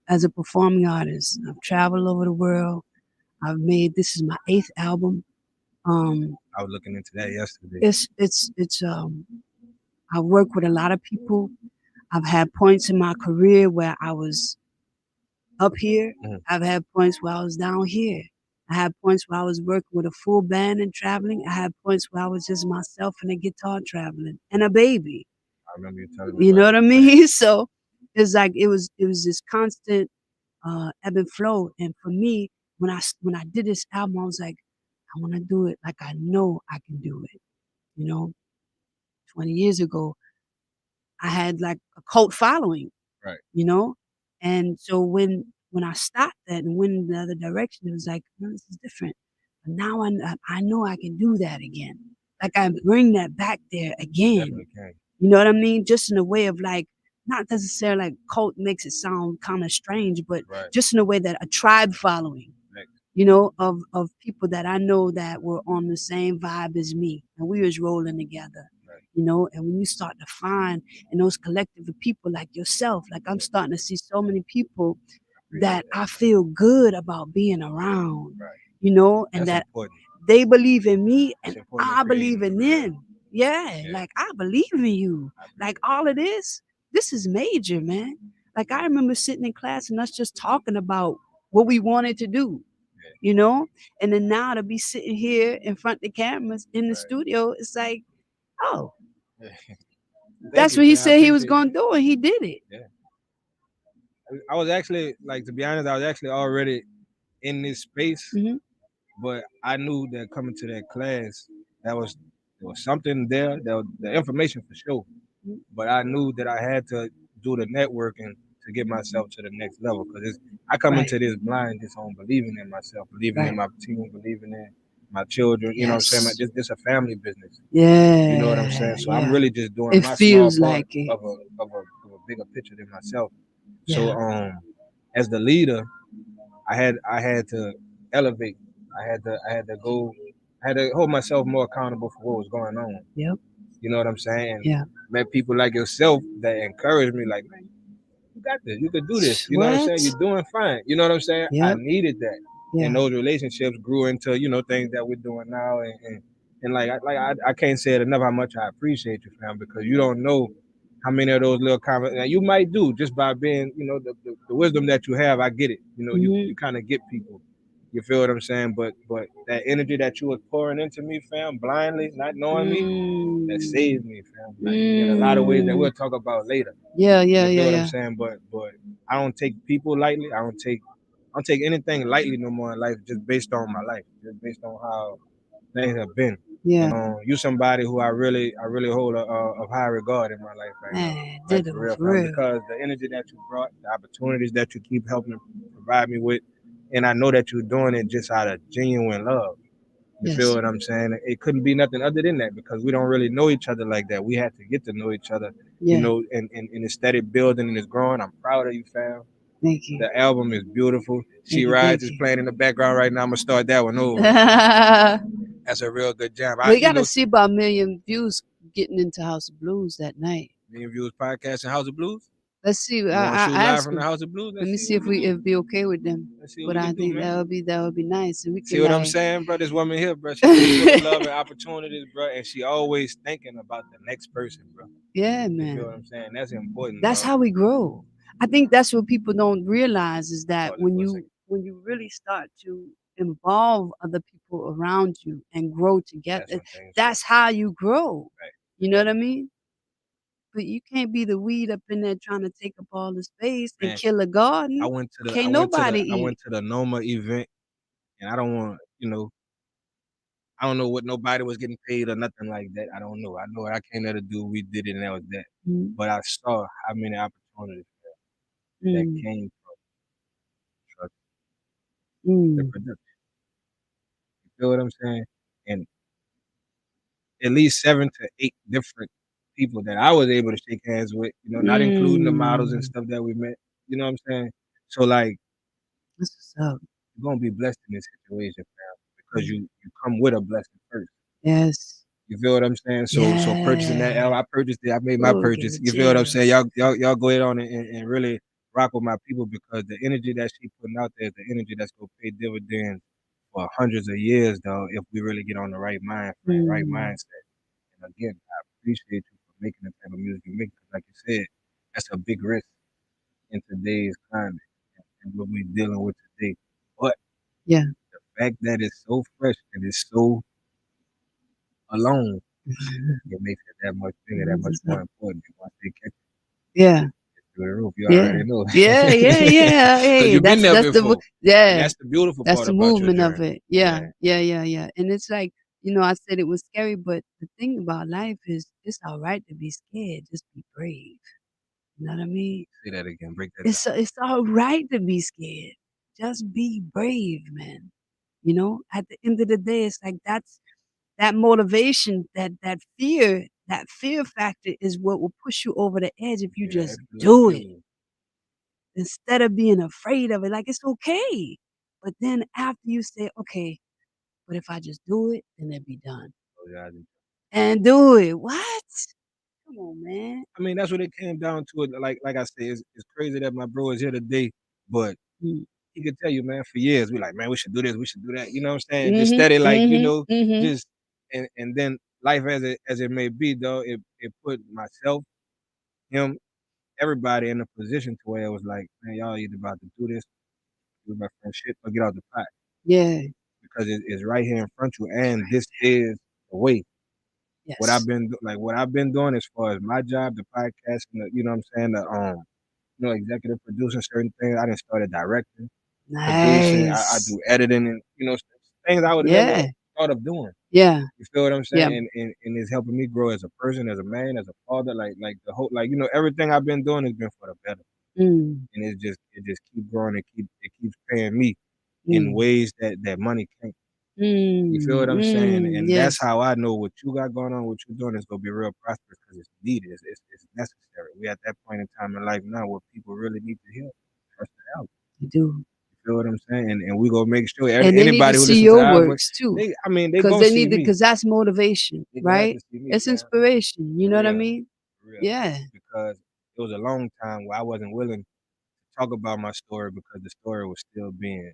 Speaker 1: as a performing artist. I've traveled over the world. I've made this is my eighth album.
Speaker 2: I was looking into that yesterday.
Speaker 1: It's I work with a lot of people. I've had points in my career where I was up here.
Speaker 2: Mhm.
Speaker 1: I've had points where I was down here. I had points where I was working with a full band and traveling. I had points where I was just myself and a guitar traveling and a baby.
Speaker 2: I remember you telling me
Speaker 1: You know
Speaker 2: about
Speaker 1: what I
Speaker 2: that.
Speaker 1: mean? So it's like it was this constant ebb and flow. And for me, when I did this album, I was like, I want to do it like I know I can do it. You know, 20 years ago, I had like a cult following,
Speaker 2: Right.
Speaker 1: you know? And so when I stopped that and went in the other direction, it was like, no, this is different. But now I know I can do that again. Like I bring that back there again.
Speaker 2: Definitely can.
Speaker 1: You know what I mean? Just in a way of like, not necessarily like cult makes it sound kind of strange, but
Speaker 2: Right.
Speaker 1: just in a way that a tribe following,
Speaker 2: Right.
Speaker 1: you know, of people that I know that were on the same vibe as me, and we was rolling together,
Speaker 2: Right.
Speaker 1: you know. And when you start to find in those collective of people like yourself, like I'm starting to see so many people that I feel good about being around,
Speaker 2: Right.
Speaker 1: you know, and
Speaker 2: That's
Speaker 1: that
Speaker 2: important.
Speaker 1: they believe in me
Speaker 2: It's
Speaker 1: and
Speaker 2: important
Speaker 1: I
Speaker 2: to create.
Speaker 1: believe in them. Yeah,
Speaker 2: Yeah.
Speaker 1: like I believe in you. Like all of this is major, man. Like I remember sitting in class and us just talking about what we wanted to do, you know? And then now to be sitting here in front of the cameras in the
Speaker 2: Right.
Speaker 1: studio, it's like, oh,
Speaker 2: Yeah. Thank
Speaker 1: that's
Speaker 2: you,
Speaker 1: what he
Speaker 2: fam. I
Speaker 1: said he was
Speaker 2: appreciate
Speaker 1: gonna do, and he did it.
Speaker 2: it. Yeah. I was actually, like, to be honest, I was actually already in this space,
Speaker 1: Hmm.
Speaker 2: but I knew that coming to that class, that was there was something there, the information for sure. But I knew that I had to do the networking to get myself to the next level, because I come
Speaker 1: Right,
Speaker 2: into this blind just on believing in myself, believing in
Speaker 1: right.
Speaker 2: my team, believing in my children. You know what I'm saying? Like,
Speaker 1: Yes.
Speaker 2: this a family business. You know what I'm saying?
Speaker 1: Yeah,
Speaker 2: So I'm
Speaker 1: yeah.
Speaker 2: really just doing
Speaker 1: It
Speaker 2: my small
Speaker 1: feels
Speaker 2: part
Speaker 1: like it.
Speaker 2: of a bigger picture than myself. So
Speaker 1: Yeah.
Speaker 2: as the leader, I had to elevate. I had to go. I had to hold myself more accountable for what was going on.
Speaker 1: Yep.
Speaker 2: You know what I'm saying? And
Speaker 1: Yeah.
Speaker 2: met people like yourself that encouraged me, like, man, you got this. You could do this. You know what I'm saying?
Speaker 1: What?
Speaker 2: You're doing fine. You know what I'm saying? I
Speaker 1: Yep.
Speaker 2: needed that, and
Speaker 1: Yeah.
Speaker 2: those relationships grew into, you know, things that we're doing now. And I can't say it enough how much I appreciate you, fam, because you don't know how many of those little comments you might do just by being, you know, the wisdom that you have. I get it. You know, you
Speaker 1: Hmm.
Speaker 2: kind of get people. You feel what I'm saying? But that energy that you was pouring into me, fam, blindly, not knowing me, that
Speaker 1: Mm.
Speaker 2: saved me, fam. Like in a lot of ways that
Speaker 1: Mm.
Speaker 2: we'll talk about later.
Speaker 1: Yeah, yeah,
Speaker 2: You
Speaker 1: yeah,
Speaker 2: feel what I'm
Speaker 1: yeah.
Speaker 2: saying? But I don't take people lightly. I don't take anything lightly no more in life just based on my life, just based on how things have been.
Speaker 1: Yeah.
Speaker 2: And you somebody who I really hold of high regard in my life right now.
Speaker 1: Man,
Speaker 2: Like for
Speaker 1: ditto,
Speaker 2: real,
Speaker 1: for
Speaker 2: fam.
Speaker 1: real.
Speaker 2: Because the energy that you brought, the opportunities that you keep helping provide me with, and I know that you're doing it just out of genuine love. You feel
Speaker 1: Yes.
Speaker 2: what I'm saying? It couldn't be nothing other than that because we don't really know each other like that. We had to get to know each other,
Speaker 1: Yeah.
Speaker 2: and it's steady building and it's growing. I'm proud of you, fam.
Speaker 1: Thank you.
Speaker 2: The album is beautiful. She
Speaker 1: Thank you.
Speaker 2: Rides
Speaker 1: Thank
Speaker 2: is
Speaker 1: you.
Speaker 2: playing in the background right now. I'm gonna start that one over. That's a real good jam.
Speaker 1: We got to see about Million Views getting into House of Blues that night.
Speaker 2: MillionViewzPodcast Podcast and House of Blues.
Speaker 1: Let's see.
Speaker 2: You want to
Speaker 1: I
Speaker 2: shoot live
Speaker 1: ask
Speaker 2: from the
Speaker 1: them.
Speaker 2: House of Blues?
Speaker 1: Let
Speaker 2: Let's
Speaker 1: me
Speaker 2: see
Speaker 1: see
Speaker 2: what
Speaker 1: if
Speaker 2: we can
Speaker 1: we
Speaker 2: do.
Speaker 1: if be okay with them.
Speaker 2: Let's see what
Speaker 1: But
Speaker 2: we
Speaker 1: I
Speaker 2: can do,
Speaker 1: think
Speaker 2: man.
Speaker 1: that would be nice, and we
Speaker 2: See
Speaker 1: can
Speaker 2: what I'm
Speaker 1: like.
Speaker 2: saying, bro? This woman here, bro, she just full of love and opportunities, bro, and she always thinking about the next person, bro.
Speaker 1: Yeah,
Speaker 2: You feel
Speaker 1: man.
Speaker 2: what I'm saying? That's important,
Speaker 1: That's
Speaker 2: dog.
Speaker 1: how we grow. I think that's what people don't realize is
Speaker 2: Let's
Speaker 1: that
Speaker 2: talk this for a second.
Speaker 1: when you really start to involve other people around you and grow
Speaker 2: That's
Speaker 1: together,
Speaker 2: when things start.
Speaker 1: that's how you grow.
Speaker 2: Right.
Speaker 1: You know what I mean? But you can't be the weed up in there trying to take up all the space and
Speaker 2: Man,
Speaker 1: kill a
Speaker 2: I
Speaker 1: garden.
Speaker 2: went to the I
Speaker 1: Can't
Speaker 2: went to
Speaker 1: nobody
Speaker 2: the I
Speaker 1: eat.
Speaker 2: went to the Noma event, and I don't want I don't know what nobody was getting paid or nothing like that. I don't know. I know what I came there to do. We did it, and that was that.
Speaker 1: Mm,
Speaker 2: But I saw how many opportunities that
Speaker 1: mm,
Speaker 2: came from the
Speaker 1: mm,
Speaker 2: production. You feel what I'm saying? And at least 7 to 8 different people that I was able to shake hands with, not including the models and
Speaker 1: mm.
Speaker 2: stuff that we met. You know what I'm saying? So like
Speaker 1: That's what's up.
Speaker 2: you're gonna be blessed in this situation, fam, because
Speaker 1: Mm.
Speaker 2: you come with a blessing first.
Speaker 1: Yes.
Speaker 2: You feel what I'm saying? So purchasing that
Speaker 1: Yeah.
Speaker 2: album, I purchased it. I made my
Speaker 1: Oh, give
Speaker 2: purchase.
Speaker 1: me
Speaker 2: You feel what I'm saying?
Speaker 1: chills.
Speaker 2: Y'all go ahead on and really rock with my people because the energy that she putting out there is the energy that's gonna pay dividends for hundreds of years, though, if we really get on the right mind frame, right
Speaker 1: Mm.
Speaker 2: mindset. And again, I appreciate you for making the type of music you make. Because like you said, that's a big risk in today's climate and what we're dealing with today. But
Speaker 1: Yeah.
Speaker 2: the fact that it's so fresh and it's so alone, it makes it that much bigger, that
Speaker 1: That's
Speaker 2: much
Speaker 1: what's
Speaker 2: more
Speaker 1: up.
Speaker 2: important. And once they catch
Speaker 1: Yeah.
Speaker 2: it through the roof, you
Speaker 1: Yeah.
Speaker 2: already know.
Speaker 1: Yeah, yeah, yeah.
Speaker 2: Because
Speaker 1: Hey,
Speaker 2: you've been there before. And
Speaker 1: yeah,
Speaker 2: that's the beautiful
Speaker 1: that's
Speaker 2: part
Speaker 1: the
Speaker 2: about your
Speaker 1: movement of
Speaker 2: journey.
Speaker 1: it. Yeah,
Speaker 2: Yeah.
Speaker 1: yeah, yeah, yeah. And it's like, I said it was scary, but the thing about life is it's all right to be scared. Just be brave. You know what I mean?
Speaker 2: Say that again. Break that down.
Speaker 1: It's all right to be scared. Just be brave, man. At the end of the day, it's like that motivation, that fear factor is what will push you over the edge if you
Speaker 2: Yeah,
Speaker 1: just
Speaker 2: that extra
Speaker 1: do it
Speaker 2: fuel.
Speaker 1: instead of being afraid of it. Like it's okay. But then after you say, okay, but if I just do it, then it'd be done.
Speaker 2: Oh, yeah,
Speaker 1: And do it. What? Come on, man.
Speaker 2: I mean, that's what it came down to. It like I said, it's crazy that my bro is here today, but
Speaker 1: Mm.
Speaker 2: he could tell you, man, for years, we like, man, we should do this, we should do that. You know what I'm saying? Just
Speaker 1: Mhm.
Speaker 2: steady, like,
Speaker 1: Mhm. Mhm.
Speaker 2: just and then life as it may be, though, it put myself, him, everybody in a position to where it was like, man, y'all either about to do this, do my friend shit, or get out the pot
Speaker 1: Yeah.
Speaker 2: because it's right here in front of you, and this is the way.
Speaker 1: Yes.
Speaker 2: What I've been doing as far as my job, the podcast, you know what I'm saying, the executive producing certain things. I didn't started directing, producing. I
Speaker 1: Nice.
Speaker 2: do editing, and things I would have never
Speaker 1: Yeah.
Speaker 2: thought of doing.
Speaker 1: Yeah.
Speaker 2: You feel what I'm
Speaker 1: Yeah.
Speaker 2: saying? And it's helping me grow as a person, as a man, as a father. Like the whole, everything I've been doing has been for the better,
Speaker 1: Mm.
Speaker 2: and it just keep growing. It keeps paying me in
Speaker 1: Mm.
Speaker 2: ways that money can't. You feel what
Speaker 1: Mm.
Speaker 2: I'm saying?
Speaker 1: Mm.
Speaker 2: And that's
Speaker 1: Yes.
Speaker 2: how I know what you got going on, what you're doing is gonna be real prosperous because it's needed. It's necessary. We at that point in time in life now where people really need to hear trust the album.
Speaker 1: You do.
Speaker 2: You feel what I'm saying? And we gonna make sure
Speaker 1: And they need to
Speaker 2: anybody who
Speaker 1: see
Speaker 2: listens to the
Speaker 1: your
Speaker 2: album,
Speaker 1: works too.
Speaker 2: they
Speaker 1: Cause
Speaker 2: gonna
Speaker 1: they
Speaker 2: see
Speaker 1: need to,
Speaker 2: me.
Speaker 1: cause that's motivation,
Speaker 2: They gonna have to
Speaker 1: right?
Speaker 2: see me,
Speaker 1: It's
Speaker 2: fam.
Speaker 1: inspiration. You
Speaker 2: For
Speaker 1: know what I
Speaker 2: real,
Speaker 1: mean?
Speaker 2: for real.
Speaker 1: Yeah.
Speaker 2: Because it was a long time where I wasn't willing to talk about my story because the story was still being,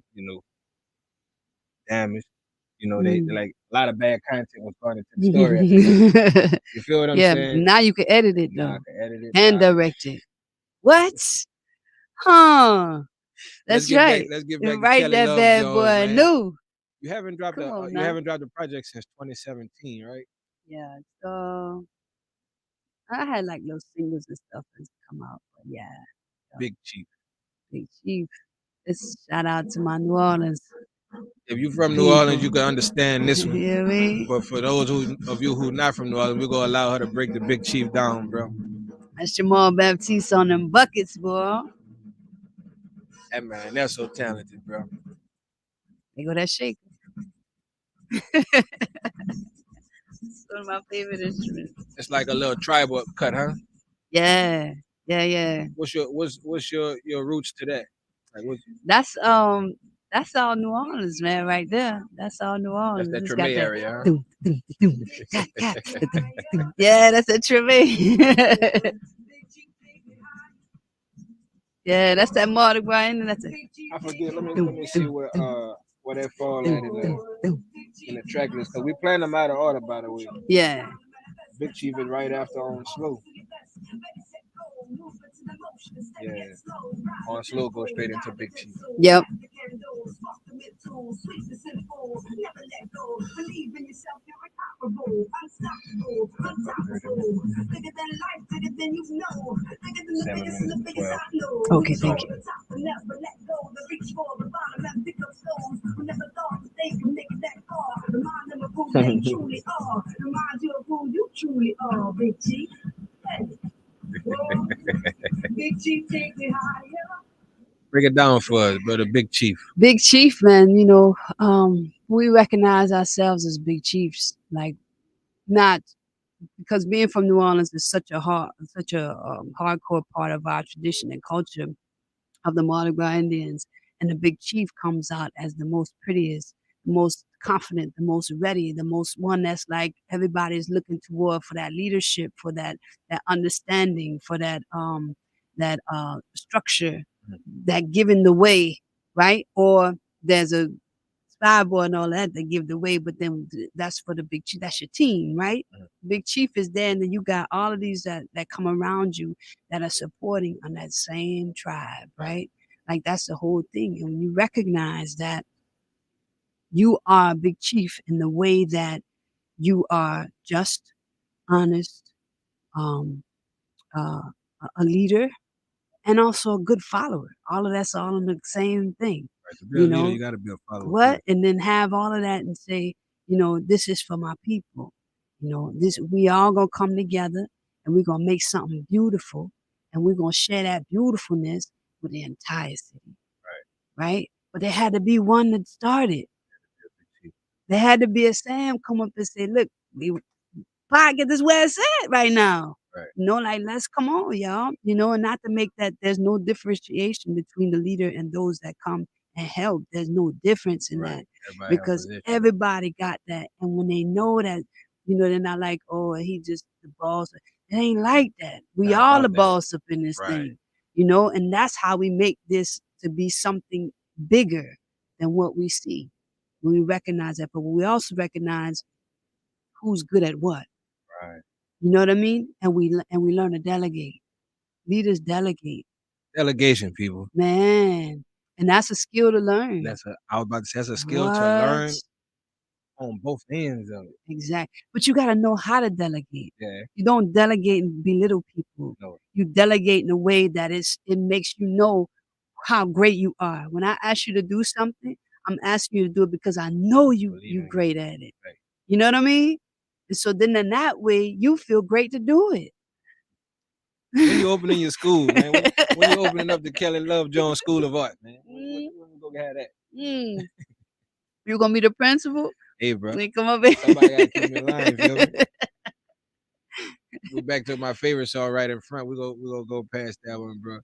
Speaker 2: damaged. They
Speaker 1: Mm.
Speaker 2: like a lot of bad content was brought into the story at the time. You feel what I'm
Speaker 1: Yeah,
Speaker 2: saying?
Speaker 1: now you can edit it
Speaker 2: Now I
Speaker 1: though
Speaker 2: can edit it.
Speaker 1: and
Speaker 2: Now I can
Speaker 1: direct it. What? Huh? That's right.
Speaker 2: Let's get back
Speaker 1: And
Speaker 2: to
Speaker 1: write
Speaker 2: Kelly
Speaker 1: that
Speaker 2: Love
Speaker 1: bad
Speaker 2: Jones,
Speaker 1: boy
Speaker 2: man.
Speaker 1: new.
Speaker 2: You haven't dropped
Speaker 1: Come on
Speaker 2: you
Speaker 1: now.
Speaker 2: haven't dropped a project since 2017, right?
Speaker 1: Yeah. So I had like little singles and stuff that's come out. But yeah.
Speaker 2: Big Chief.
Speaker 1: Big Chief. It's shout out to my New Orleans.
Speaker 2: If you're from New
Speaker 1: people.
Speaker 2: Orleans, you can understand this
Speaker 1: You
Speaker 2: one.
Speaker 1: hear me?
Speaker 2: But for those of you who not from New Orleans, we're gonna allow her to break the Big Chief down, bro.
Speaker 1: That's Jamal Baptiste on them buckets, boy.
Speaker 2: That man, they're so talented, bro.
Speaker 1: They go that shake. It's one of my favorite instruments.
Speaker 2: It's like a little tribal cut, huh?
Speaker 1: Yeah. Yeah, yeah.
Speaker 2: What's your roots to that? Like what?
Speaker 1: That's all New Orleans, man, right there. That's all New
Speaker 2: That's
Speaker 1: Orleans.
Speaker 2: that
Speaker 1: It's got
Speaker 2: Treme
Speaker 1: that
Speaker 2: area, huh?
Speaker 1: doom, doom, doom, ka, ka, doom, doom. Yeah, that's a Treme. Yeah, that's that Mardi Gras, and that's a
Speaker 2: I forget. Let me see where that fall at in the track list because we plan them out of order, by the way.
Speaker 1: yeah.
Speaker 2: Big Chief is right after On Slow. Yeah, On Slow goes straight into Big Chief.
Speaker 1: Yep. Okay, thank you.
Speaker 2: Break it down for us, brother. Big Chief.
Speaker 1: Big Chief, man, we recognize ourselves as big chiefs, like not because being from New Orleans is such a hardcore part of our tradition and culture of the Mardi Gras Indians, and the big chief comes out as the most prettiest, the most confident, the most ready, the most one that's like everybody's looking toward for that leadership, for that understanding, for that structure, that giving the way, right? Or there's a spy boy and all that that give the way, but then that's for the big chief. That's your team, right? Big chief is there, and then you got all of these that come around you that are supporting on that same tribe, right? Like that's the whole thing. And when you recognize that you are a big chief in the way that you are just, honest, um, uh, a leader, and also a good follower. All of that's all in the same thing.
Speaker 2: Right. To be a leader, you got to be a follower.
Speaker 1: What? And then have all of that and say, this is for my people. This we all gonna come together and we're gonna make something beautiful, and we're gonna share that beautifulness with the entire city. Right? But there had to be one that started. There had to be a Sam come up and say, look, we pocket is where it's at right now.
Speaker 2: Right.
Speaker 1: Like let's come on, y'all. And not to make that there's no differentiation between the leader and those that come and help. There's no difference in that because everybody got that. And when they know that, they're not like, oh, he just the boss. It ain't like that. We all the boss up in this thing, and that's how we make this to be something bigger than what we see. When we recognize that, but we also recognize who's good at what.
Speaker 2: Right.
Speaker 1: You know what I mean? And we learn to delegate. Leaders delegate.
Speaker 2: Delegation, people.
Speaker 1: Man, and that's a skill to learn.
Speaker 2: I was about to say that's a skill to learn on both ends of it.
Speaker 1: Exactly. But you got to know how to delegate.
Speaker 2: Yeah.
Speaker 1: You don't delegate and belittle people.
Speaker 2: No.
Speaker 1: You delegate in a way that it makes you know how great you are. When I ask you to do something, I'm asking you to do it because I know you're great at it. Right. You know what I mean? And so then in that way, you feel great to do it.
Speaker 2: When you opening your school, man? When you opening up the Kelly Love Jones School of Art, man? When you gonna have that?
Speaker 1: You gonna be the principal?
Speaker 2: Hey, bro.
Speaker 1: Come up here.
Speaker 2: Somebody gotta keep me in line, feel me? We're back to my favorite song right in front. We're gonna go past that one, bro.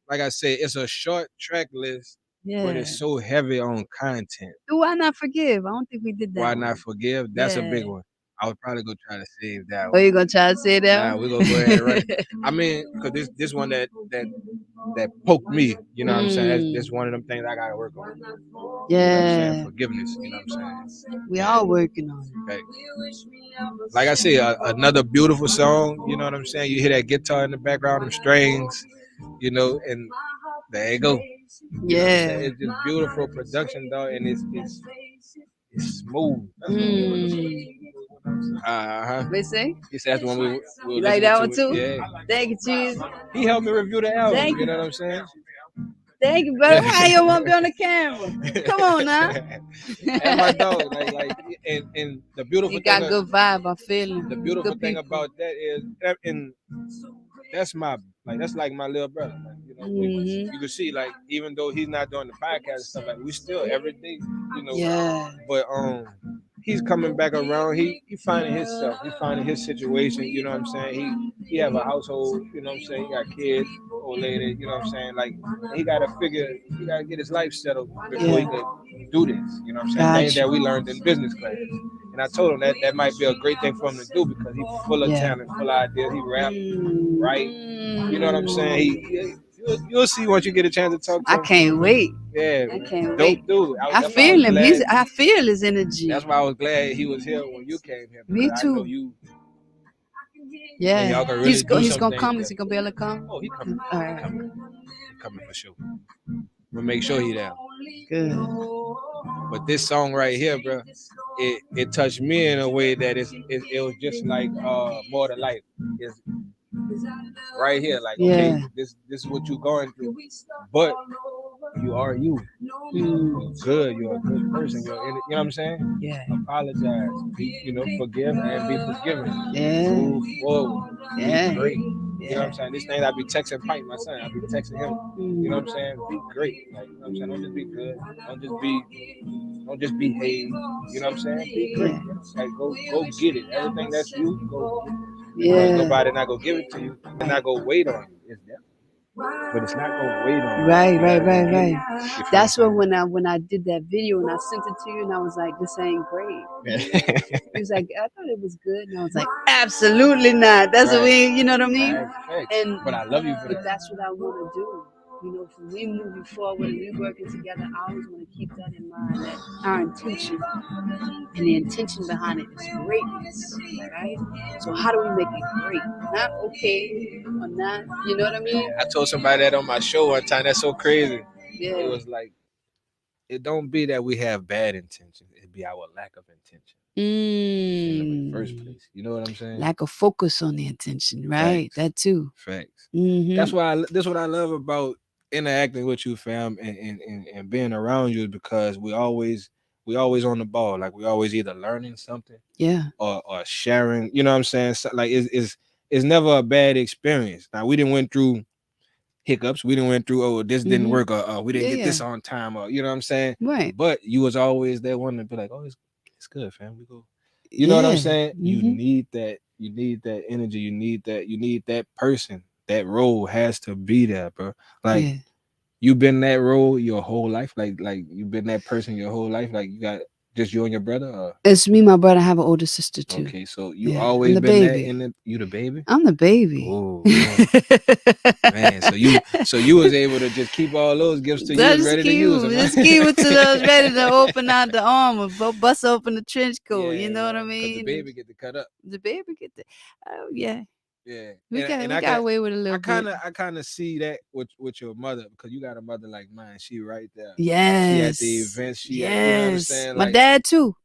Speaker 2: Like I said, it's a short track list, but it's so heavy on content.
Speaker 1: Why Not Forgive? I don't think we did that.
Speaker 2: Why Not Forgive? That's a big one. I was probably gonna try to save that one.
Speaker 1: Oh, you gonna try to save that one?
Speaker 2: Nah, we're gonna go ahead and run it. I mean, because this one that poked me, you know what I'm saying? That's one of them things I gotta work on.
Speaker 1: Yeah.
Speaker 2: You know what I'm saying? Forgiveness, you know what I'm saying?
Speaker 1: We all working on it.
Speaker 2: Okay. Like I say, another beautiful song, you know what I'm saying? You hear that guitar in the background, them strings, and there you go. You know what I'm saying?
Speaker 1: Yeah.
Speaker 2: It's just beautiful production, though, and it's smooth.
Speaker 1: Mm.
Speaker 2: Uh-huh.
Speaker 1: What you say?
Speaker 2: He said that's the one we were
Speaker 1: You like
Speaker 2: listening
Speaker 1: that
Speaker 2: to.
Speaker 1: one too?
Speaker 2: Yeah.
Speaker 1: Thank you, Cheese.
Speaker 2: He helped me review the album.
Speaker 1: Thank
Speaker 2: You know
Speaker 1: you.
Speaker 2: what I'm saying?
Speaker 1: Thank you, brother. Why you want to be on the camera? Come on now.
Speaker 2: And my dog, and the beautiful
Speaker 1: You
Speaker 2: thing,
Speaker 1: got good vibe. I'm feeling.
Speaker 2: the beautiful
Speaker 1: Good
Speaker 2: thing
Speaker 1: people.
Speaker 2: about that is, and that's that's like my little brother. Like, you know,
Speaker 1: Mhm.
Speaker 2: you can see, like, even though he's not doing the podcast and stuff, like, we still every day, you know.
Speaker 1: Yeah.
Speaker 2: But he's coming back around. He finding himself. He finding his situation. You know what I'm saying? He have a household. You know what I'm saying? He got kids, old lady. You know what I'm saying? Like, he gotta get his life settled before he
Speaker 1: Yeah.
Speaker 2: could do this. You know what I'm saying? Things
Speaker 1: Gotcha.
Speaker 2: that we learned in business class. And I told him that might be a great thing for him to do because he's full of
Speaker 1: Yeah.
Speaker 2: talent, full of ideas. He rap, right?
Speaker 1: Mm.
Speaker 2: You know what I'm saying? You'll see once you get a chance to talk to
Speaker 1: I
Speaker 2: him.
Speaker 1: can't wait.
Speaker 2: Yeah,
Speaker 1: I
Speaker 2: man.
Speaker 1: can't
Speaker 2: Dope
Speaker 1: wait.
Speaker 2: dude.
Speaker 1: I
Speaker 2: That's why I was
Speaker 1: feel him.
Speaker 2: glad.
Speaker 1: I feel his energy.
Speaker 2: That's why I was glad he was here when you came here.
Speaker 1: Me
Speaker 2: Because I know
Speaker 1: too.
Speaker 2: you.
Speaker 1: Yeah.
Speaker 2: And y'all can really do
Speaker 1: He's
Speaker 2: some
Speaker 1: gonna
Speaker 2: things
Speaker 1: come.
Speaker 2: there.
Speaker 1: Is he gonna be able to come?
Speaker 2: Oh, he coming.
Speaker 1: All
Speaker 2: He
Speaker 1: right.
Speaker 2: coming. He coming for sure. We'll make sure he there.
Speaker 1: Good.
Speaker 2: But this song right here, bro, it touched me in a way that it was just like more to life. It's right here, like, okay,
Speaker 1: Yeah.
Speaker 2: this is what you're going through, but you are you. You're good. You're a good person. You know what I'm saying?
Speaker 1: Yeah.
Speaker 2: Apologize. Forgive and be forgiven.
Speaker 1: Yeah.
Speaker 2: Move forward.
Speaker 1: Yeah.
Speaker 2: Be great.
Speaker 1: Yeah.
Speaker 2: You know what I'm saying? This thing I be texting Pike, my son. I be texting him. You know what I'm saying? Be great. Like, you know what I'm saying? Don't just be good. Don't just behave. You know what I'm saying? Be great. Like, go get it. Everything that's you, go get it. Because
Speaker 1: Yeah.
Speaker 2: nobody not gonna give it to you. It's not gonna wait on you. It's there. But it's not gonna wait on you.
Speaker 1: Right,
Speaker 2: You
Speaker 1: right,
Speaker 2: gotta go
Speaker 1: right,
Speaker 2: get
Speaker 1: right.
Speaker 2: it. You feel
Speaker 1: That's
Speaker 2: me?
Speaker 1: what when I did that video and I sent it to you and I was like, this ain't great. He was like, I thought it was good, and I was like, absolutely not. That's what
Speaker 2: Right.
Speaker 1: you know what I mean?
Speaker 2: Facts.
Speaker 1: And
Speaker 2: But I love you for
Speaker 1: but
Speaker 2: that.
Speaker 1: that's what I want to do. You know, for we moving forward and we working together, I always want to keep that in mind. That our intention and the intention behind it is greatness, right? So how do we make it great? Not okay or not, you know what I mean?
Speaker 2: I told somebody that on my show one time. That's so crazy.
Speaker 1: Yeah.
Speaker 2: It was like, it don't be that we have bad intentions. It be our lack of intention in the first place. You know what I'm saying?
Speaker 1: Lack of focus on the intention, right?
Speaker 2: Facts.
Speaker 1: That too.
Speaker 2: Facts.
Speaker 1: Mm-hmm.
Speaker 2: That's what I love about interacting with you, fam, and being around you, is because we always on the ball. Like, we always either learning something,
Speaker 1: Yeah.
Speaker 2: or sharing. You know what I'm saying? So, like, it's never a bad experience. Now, we didn't went through hiccups. We didn't went through, oh, this didn't work, or we didn't get this on time, or, you know what I'm saying?
Speaker 1: Right.
Speaker 2: But you was always that one to be like, oh, it's good, fam. We go. You know what I'm saying? You need that. You need that energy. You need that person. That role has to be there, bro. Like, you've been that role your whole life. Like you've been that person your whole life. Like, you got just you and your brother. Or?
Speaker 1: It's me, my brother. I have an older sister too.
Speaker 2: Okay, so you
Speaker 1: I'm
Speaker 2: always
Speaker 1: the
Speaker 2: been
Speaker 1: baby.
Speaker 2: that. You the baby.
Speaker 1: I'm the baby.
Speaker 2: Oh man, so you was able to just keep all those gifts till you was ready to use them.
Speaker 1: Just keep it till I was ready to open out the armor, bust open the trench coat.
Speaker 2: Yeah,
Speaker 1: you know what I
Speaker 2: man, 'cause
Speaker 1: mean?
Speaker 2: the baby get to cut up.
Speaker 1: The baby get the, oh yeah.
Speaker 2: Yeah,
Speaker 1: We got away with a little bit.
Speaker 2: I kind of see that with your mother, because you got a mother like mine. She right there.
Speaker 1: Yes.
Speaker 2: She at the events. She at, you know what I'm saying?
Speaker 1: My
Speaker 2: like,
Speaker 1: dad too.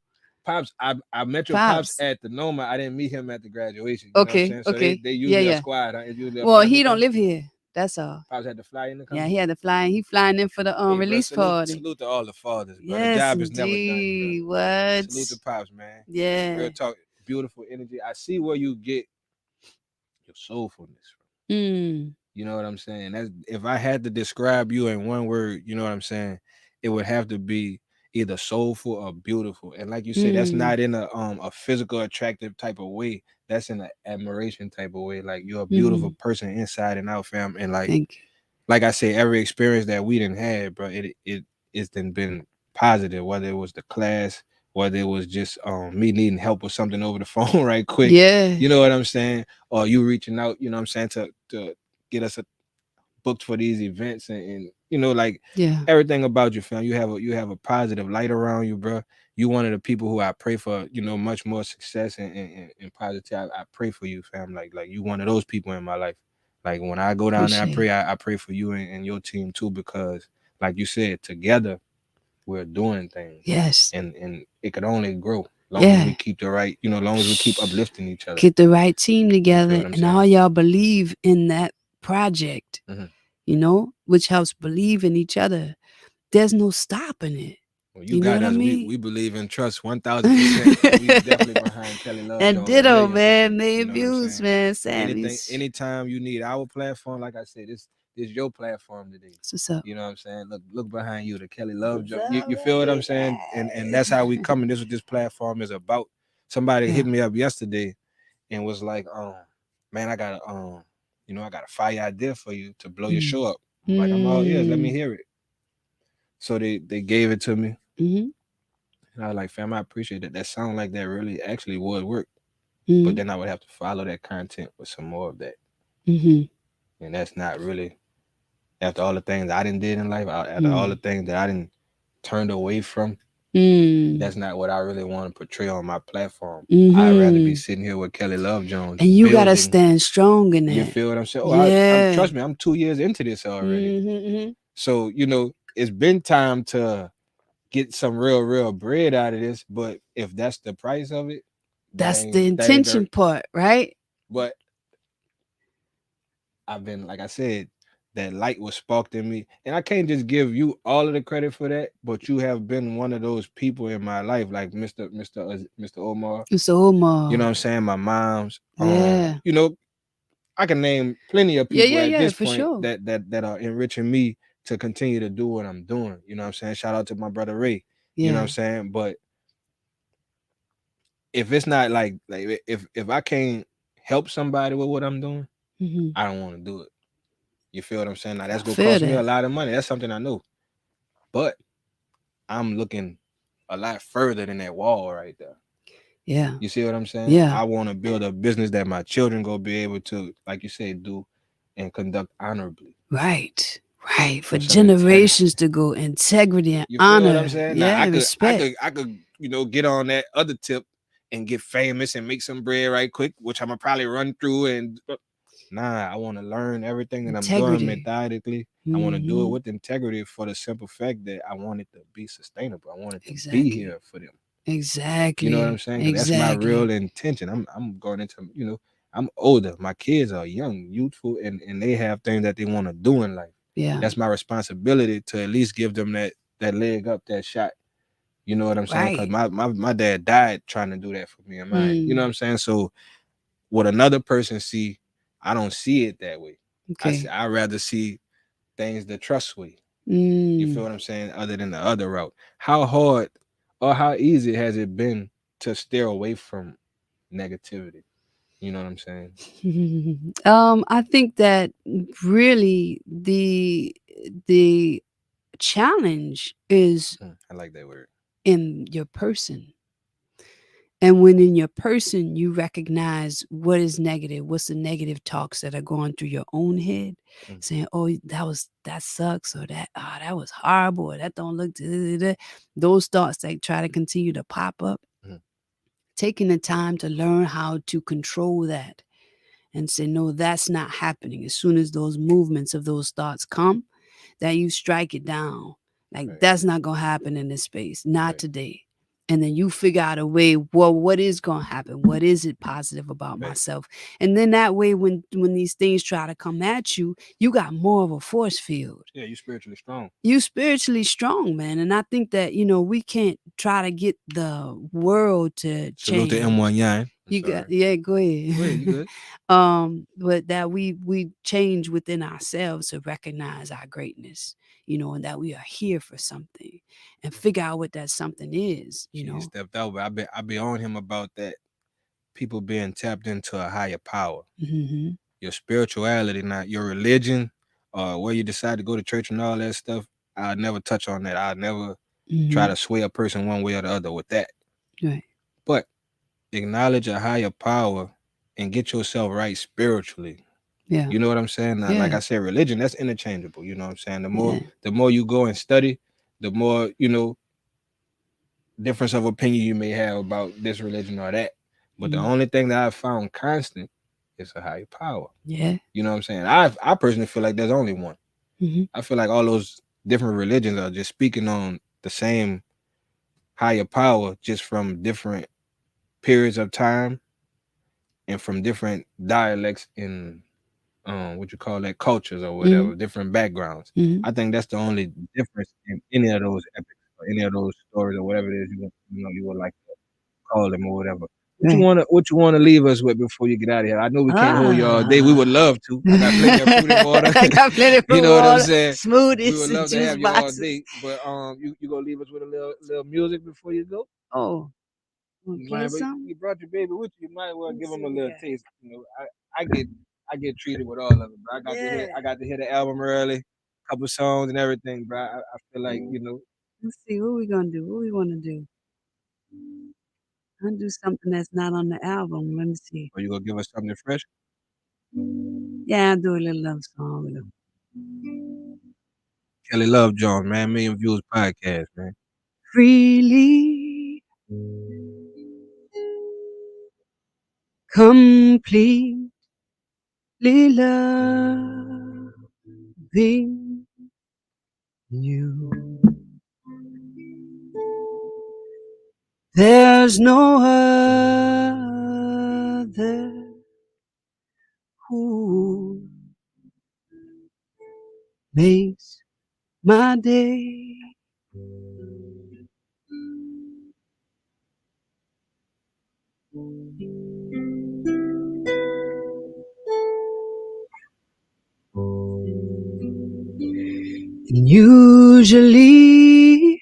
Speaker 2: Pops, I met your pops at the Noma. I didn't meet him at the graduation. You know what I'm saying? So they usually a squad. Huh?
Speaker 1: Well, he don't live here. That's all.
Speaker 2: Pops had to fly in the country.
Speaker 1: Yeah, he had to fly in. He flying in for the release party.
Speaker 2: Salute to all the fathers, bro.
Speaker 1: Yes,
Speaker 2: the job is
Speaker 1: indeed.
Speaker 2: never done, bro.
Speaker 1: What?
Speaker 2: Salute to Pops, man.
Speaker 1: Yeah.
Speaker 2: Real talk, beautiful energy. I see where you get your soulfulness from. You know what I'm saying? That's, if I had to describe you in one word, you know what I'm saying, it would have to be either soulful or beautiful. And like you say, that's not in a physical attractive type of way. That's in an admiration type of way. Like, you're a beautiful person inside and out, fam. And like I say, every experience that we didn't have, bro, it's been positive. Whether it was the class, whether it was just me needing help with something over the phone right quick.
Speaker 1: Yeah.
Speaker 2: You know what I'm saying? Or you reaching out, you know what I'm saying, to get us booked for these events, and you know, like, everything about you, fam. You have a positive light around you, bro. You one of the people who I pray for, you know, much more success and positivity. I pray for you, fam. Like you one of those people in my life. Like, when I go down there, I pray for you and your team too, because like you said, together we're doing things,
Speaker 1: Yes.
Speaker 2: and it could only grow long as
Speaker 1: Yeah.
Speaker 2: we keep the right, long as we keep uplifting each other.
Speaker 1: Get the right team
Speaker 2: You feel
Speaker 1: together
Speaker 2: what I'm
Speaker 1: and
Speaker 2: saying?
Speaker 1: all y'all believe in that project,
Speaker 2: Mm-hmm.
Speaker 1: which helps believe in each other. There's no stopping it.
Speaker 2: Well, you
Speaker 1: You know
Speaker 2: got
Speaker 1: what I
Speaker 2: us. We
Speaker 1: mean?
Speaker 2: we believe in trust 1,000%, and we definitely behind Kelly Love
Speaker 1: And
Speaker 2: Jones a
Speaker 1: ditto,
Speaker 2: million
Speaker 1: man.
Speaker 2: percent. You
Speaker 1: Million
Speaker 2: know what I'm
Speaker 1: views,
Speaker 2: saying?
Speaker 1: man. Sammy's.
Speaker 2: Anytime you need our platform, like I said, this your platform today.
Speaker 1: That's what's up.
Speaker 2: You know what I'm saying? Look behind you, the Kelly Love
Speaker 1: What's
Speaker 2: Jones.
Speaker 1: up,
Speaker 2: You feel what I'm
Speaker 1: baby?
Speaker 2: saying? And that's how we coming. This what this platform is about. Somebody
Speaker 1: Yeah.
Speaker 2: hit me up yesterday and was like, man, I got a I got a fire idea for you to blow your
Speaker 1: Mm.
Speaker 2: show up. I'm like, I'm all ears. Let me
Speaker 1: Mm.
Speaker 2: hear it. So they gave it to me.
Speaker 1: Mm-hmm.
Speaker 2: And I was like, fam, I appreciate that. That sound like that really actually would work. But
Speaker 1: Mm-hmm.
Speaker 2: then I would have to follow that content with some more of that.
Speaker 1: Mm-hmm.
Speaker 2: And that's not really after all the things I didn't did in life, after all the
Speaker 1: Mm.
Speaker 2: things that I didn't turned away from,
Speaker 1: Mm.
Speaker 2: that's not what I really want to portray on my platform. I'd rather be
Speaker 1: Mm-hmm.
Speaker 2: sitting here with Kelly Love Jones
Speaker 1: And you gotta
Speaker 2: building.
Speaker 1: stand strong in
Speaker 2: You
Speaker 1: that.
Speaker 2: feel what I'm saying? Oh, I'm
Speaker 1: Yeah.
Speaker 2: trust me, I'm 2 years into this already.
Speaker 1: Mm-hmm.
Speaker 2: So, it's been time to get some real bread out of this. But if that's the price of it,
Speaker 1: That's the
Speaker 2: that ain't the
Speaker 1: intention part, right?
Speaker 2: but I've been, like I said, that light was sparked in me. And I can't just give you all of the credit for that, but you have been one of those people in my life, like Mr. Omar.
Speaker 1: It's
Speaker 2: You know
Speaker 1: Omar.
Speaker 2: what I'm saying? My mom's.
Speaker 1: Yeah.
Speaker 2: I can name plenty of
Speaker 1: Yeah,
Speaker 2: people
Speaker 1: yeah,
Speaker 2: at
Speaker 1: yeah,
Speaker 2: this
Speaker 1: for
Speaker 2: point
Speaker 1: sure.
Speaker 2: that are enriching me to continue to do what I'm doing. You know what I'm saying? Shout out to my brother Ray. You know what
Speaker 1: Yeah.
Speaker 2: I'm saying? But if it's not like if I can't help somebody with what I'm doing,
Speaker 1: Mm-hmm.
Speaker 2: I don't want to do it. You feel what I'm saying? Now
Speaker 1: I
Speaker 2: that's gonna
Speaker 1: feel
Speaker 2: cost me a
Speaker 1: that.
Speaker 2: lot of money. That's something I know. But I'm looking a lot further than that wall right there.
Speaker 1: Yeah.
Speaker 2: You see what I'm saying?
Speaker 1: Yeah.
Speaker 2: I want to build a business that my children go be able to, like you say, do and conduct honorably
Speaker 1: Right. Right. For
Speaker 2: with some integrity.
Speaker 1: generations to go, integrity and
Speaker 2: You feel what I'm
Speaker 1: honor.
Speaker 2: saying? Now
Speaker 1: Yeah,
Speaker 2: I
Speaker 1: and
Speaker 2: could I
Speaker 1: respect.
Speaker 2: could I could get on that other tip and get famous and make some bread right quick, which I'm gonna probably run through and nah, I want to learn everything that I'm doing
Speaker 1: Integrity.
Speaker 2: methodically. I want to do it
Speaker 1: Mm-hmm.
Speaker 2: with integrity for the simple fact that I want it to be sustainable. I want it to be
Speaker 1: Exactly.
Speaker 2: here for them. You know what I'm
Speaker 1: Exactly.
Speaker 2: saying? Because that's my real
Speaker 1: Exactly.
Speaker 2: intention. I'm going into, I'm older. My kids are young, youthful, and they have things that they want to do in life.
Speaker 1: Yeah.
Speaker 2: That's my responsibility to at least give them that leg up, that shot. You know what I'm saying? Because
Speaker 1: Right.
Speaker 2: my dad died trying to do that for me and mine. You know
Speaker 1: Mm.
Speaker 2: what I'm saying? So what another person see, I don't see it that way.
Speaker 1: Okay.
Speaker 2: I rather see things the trust way. You feel
Speaker 1: Mm.
Speaker 2: what I'm saying? Other than the other route. How hard or how easy has it been to steer away from negativity? You know what I'm saying?
Speaker 1: I think that really the challenge is
Speaker 2: I like that word.
Speaker 1: in your person. And when in your person you recognize what is negative, what's the negative talks that are going through your own head,
Speaker 2: Mm,
Speaker 1: saying, "Oh, that sucks," or that was horrible," or "that don't look," those thoughts that try to continue to pop up.
Speaker 2: mm,
Speaker 1: Taking the time to learn how to control that and say, "No, that's not happening." As soon as those movements of those thoughts come, that you strike it down. Like,
Speaker 2: right,
Speaker 1: that's not going to happen in this space, not
Speaker 2: right,
Speaker 1: today. And then you figure out a way, well, what is going to happen? What is it positive about
Speaker 2: right.
Speaker 1: myself? And then that way, when these things try to come at you, you got more of a force field.
Speaker 2: Yeah, you spiritually strong.
Speaker 1: You spiritually strong, man. And I think that, we can't try to get the world to
Speaker 2: Salute to
Speaker 1: change.
Speaker 2: M1 Yan. I'm
Speaker 1: You got
Speaker 2: sorry.
Speaker 1: yeah, go
Speaker 2: Go ahead, you
Speaker 1: ahead.
Speaker 2: good?
Speaker 1: But that we change within ourselves to recognize our greatness, and that we are here for something and figure out what that something is.
Speaker 2: She stepped out, but I be on him about that. People being tapped into a higher power.
Speaker 1: Mm-hmm.
Speaker 2: Your spirituality, not your religion, where you decide to go to church and all that stuff. I'll never touch on that. I'll never try
Speaker 1: Mm-hmm.
Speaker 2: to sway a person one way or the other with that.
Speaker 1: Right.
Speaker 2: But acknowledge a higher power and get yourself right spiritually.
Speaker 1: Yeah.
Speaker 2: You know what I'm saying? Now, like
Speaker 1: Yeah.
Speaker 2: I said, religion, that's interchangeable. You know what I'm saying? The more
Speaker 1: Yeah.
Speaker 2: the more you go and study, the more, difference of opinion you may have about this religion or that. But the
Speaker 1: Mm-hmm.
Speaker 2: only thing that I've found constant is a higher power.
Speaker 1: Yeah.
Speaker 2: You know what I'm saying? I personally feel like there's only one.
Speaker 1: Mm-hmm.
Speaker 2: I feel like all those different religions are just speaking on the same higher power, just from different periods of time and from different dialects and what you call that, cultures or
Speaker 1: Mhm.
Speaker 2: whatever, different backgrounds.
Speaker 1: Mhm.
Speaker 2: I think that's the only difference in any of those epics or any of those stories or whatever it is you would like to call them or whatever.
Speaker 1: Right.
Speaker 2: What you wanna leave us with before you get out of here? I know we can't hold you all day. We would
Speaker 1: Ah.
Speaker 2: love to. I got plenty of fruit and water.
Speaker 1: I got plenty of
Speaker 2: You know what I'm
Speaker 1: water,
Speaker 2: saying? We
Speaker 1: smoothies,
Speaker 2: would
Speaker 1: and
Speaker 2: love to
Speaker 1: juice
Speaker 2: have you all
Speaker 1: boxes.
Speaker 2: day. But you gonna leave us with a little music before you go?
Speaker 1: Oh, wanna
Speaker 2: You
Speaker 1: play
Speaker 2: mind, but
Speaker 1: something?
Speaker 2: you brought your baby with you. You might as well
Speaker 1: Let me
Speaker 2: give
Speaker 1: see
Speaker 2: him a
Speaker 1: what we
Speaker 2: little
Speaker 1: got.
Speaker 2: taste. I get treated with all of it, bro.
Speaker 1: Yeah.
Speaker 2: I got to hear the album early, couple songs and everything, bro. I feel like
Speaker 1: Let's see, what we gonna do? What we wanna do? I'll do something that's not on the album. Let me see.
Speaker 2: or you gonna give us something fresh.
Speaker 1: Yeah, I'll do a little love song.
Speaker 2: Kelly Love Jones, man. Million Views Podcast, man.
Speaker 1: Freely, completely loving you. There's no other who makes my day. And usually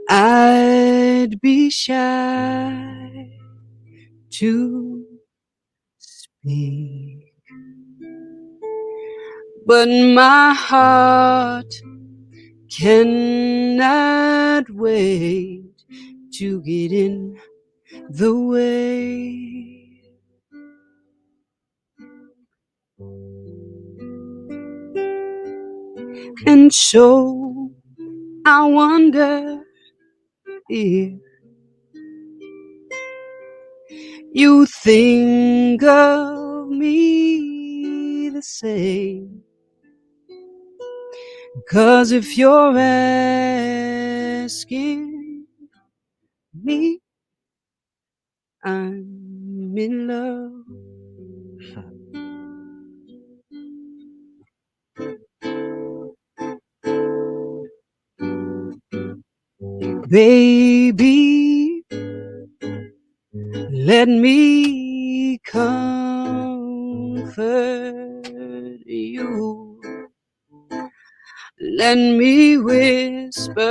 Speaker 1: I'd be shy to speak, but my heart cannot wait to get in the way. And so I wonder if you think of me the same. 'Cause if you're asking me, I'm in love. Baby, let me comfort you. Let me whisper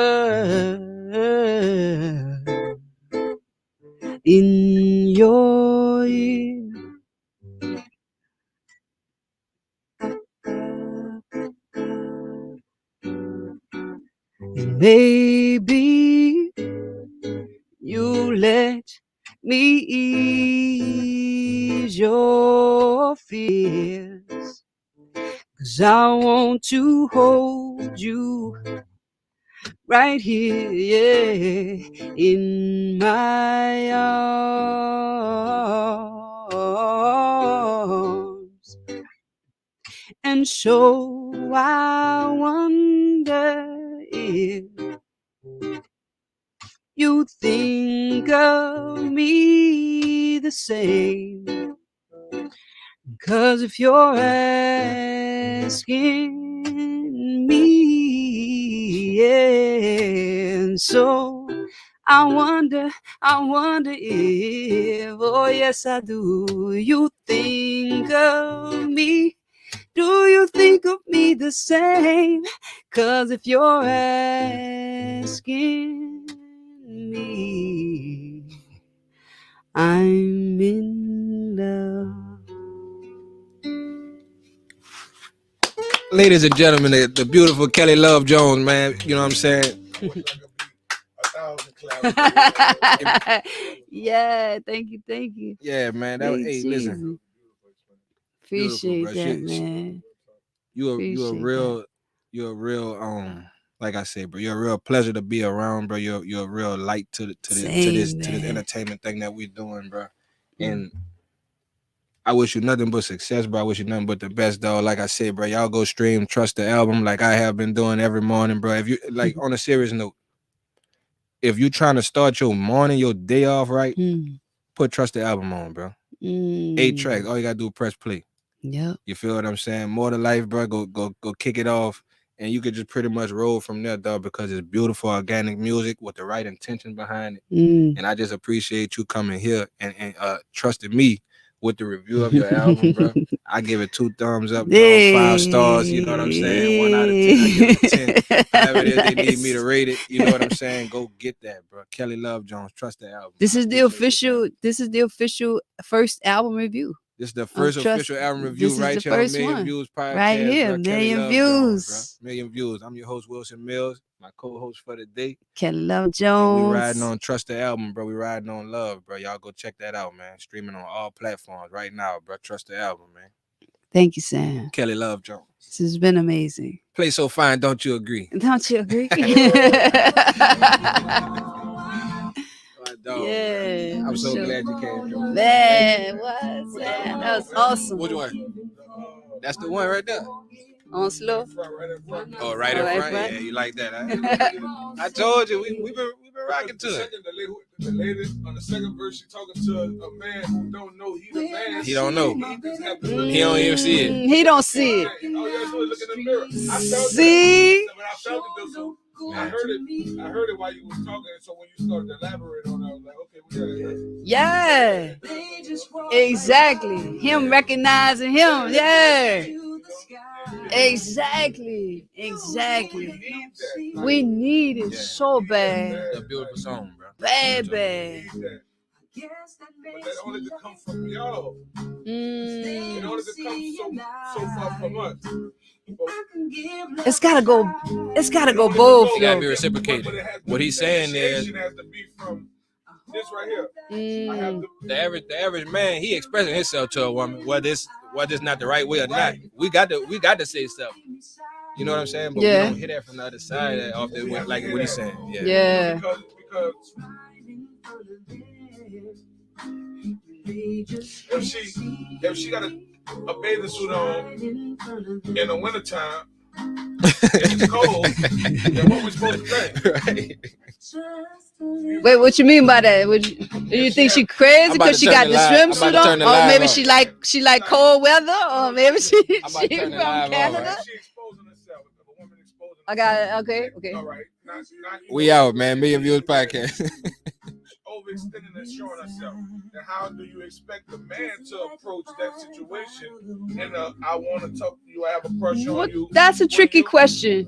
Speaker 1: in your ear. And maybe you let me ease your fears. 'Cause I want to hold you right here, yeah, in my arms. And so I wonder if you think of me the same. 'Cause if you're asking me, yeah, and so I wonder if, oh yes I do, you think of me. Do you think of me the same? 'Cause if you're asking me, I'm in love.
Speaker 2: Ladies and gentlemen, the beautiful Kelly Love Jones, man. You know what I'm saying?
Speaker 1: Yeah, thank you, thank you.
Speaker 2: Yeah, man.
Speaker 1: Big
Speaker 2: Hey, listen,
Speaker 1: cheesy.
Speaker 2: beautiful,
Speaker 1: Appreciate
Speaker 2: bro.
Speaker 1: that, man. Appreciate that.
Speaker 2: You're a real like I said, bro. You're a real pleasure to be around, bro. You're a real light to
Speaker 1: Same,
Speaker 2: this
Speaker 1: man.
Speaker 2: entertainment thing that we're doing, bro.
Speaker 1: Mm.
Speaker 2: And I wish you nothing but success, bro. I wish you nothing but the best, dog. Like I said, bro, y'all go stream Trust the Album like I have been doing every morning, bro. If you like on a serious note, if you trying to start your morning, your day off right, put Trust the Album on, bro. 8 tracks. All you gotta do is press play.
Speaker 1: Yep.
Speaker 2: You feel what I'm saying? More to life, bro. Go kick it off. And you could just pretty much roll from there, dog, because it's beautiful organic music with the right intention behind it. And I just appreciate you coming here and trusting me with the review of your album, bro. I give it 2 thumbs up, dog, 5 stars. You know what I'm saying? 1 out of 10. I give it a 10. However it is they need me to rate it. You know what I'm saying? Go get that, bro. Kelly Love Jones, Trust the Album.
Speaker 1: This is the official first album review.
Speaker 2: This is the first official album review right here on Million Views Podcast.
Speaker 1: Right here,
Speaker 2: bro.
Speaker 1: Million Views.
Speaker 2: Jones, Million Views. I'm your host, WIlsonMillz, my co-host for the day.
Speaker 1: Kelly Love Jones.
Speaker 2: And we riding on Trust the Album, bro. We riding on love, bro. Y'all go check that out, man. Streaming on all platforms right now, bro. Trust the Album, man.
Speaker 1: Thank you, Sam.
Speaker 2: Kelly Love Jones.
Speaker 1: This has been amazing.
Speaker 2: Play so fine, don't you agree?
Speaker 1: Don't you agree?
Speaker 2: Dog,
Speaker 1: yeah,
Speaker 2: I'm so glad you came, bro.
Speaker 1: Man, what's that? That was awesome.
Speaker 2: Which one? That's the one right there.
Speaker 1: On slow.
Speaker 2: Oh, right in front. Yeah, you like that? I told you we've been rocking to it.
Speaker 3: The lady on the second verse, she talking to a man who don't know he the man.
Speaker 2: He don't know. He don't even see it.
Speaker 1: He don't see it.
Speaker 3: Oh yeah, so look in the mirror. I felt
Speaker 1: see?
Speaker 3: It, but I felt it though. I heard it while you was talking. So when you started to elaborate on it, I was like, okay,
Speaker 1: yeah. Exactly. Him recognizing him. Yeah. Exactly. We need it so bad.
Speaker 2: It's a beautiful song, bro.
Speaker 1: Baby.
Speaker 3: but that only to come from y'all. It only to come so far from us.
Speaker 1: It's gotta go both.
Speaker 2: It gotta be reciprocated. What he's saying is,
Speaker 3: has to be from this right here.
Speaker 2: The average man, he expressing himself to a woman, whether it's not the right way or not. We got to say something. You know what I'm saying? But we don't hear that from the other side often, like what he's saying.
Speaker 1: Yeah.
Speaker 3: Because if she got a bathing suit on in the wintertime, it's cold, then what we supposed to think?
Speaker 2: Right.
Speaker 1: Wait, what you mean by that? Do you think she crazy because she got the swimsuit on, or maybe she like cold weather, or maybe she from Canada?
Speaker 3: She exposing herself. If a woman exposing herself.
Speaker 1: I got it. Okay.
Speaker 3: All right. Not
Speaker 2: We out, man. Million Views Podcast.
Speaker 3: Overextending and showing herself. Then how do you expect a man to approach that situation? And I want to talk to you. I have a crush on you.
Speaker 1: That's a tricky question.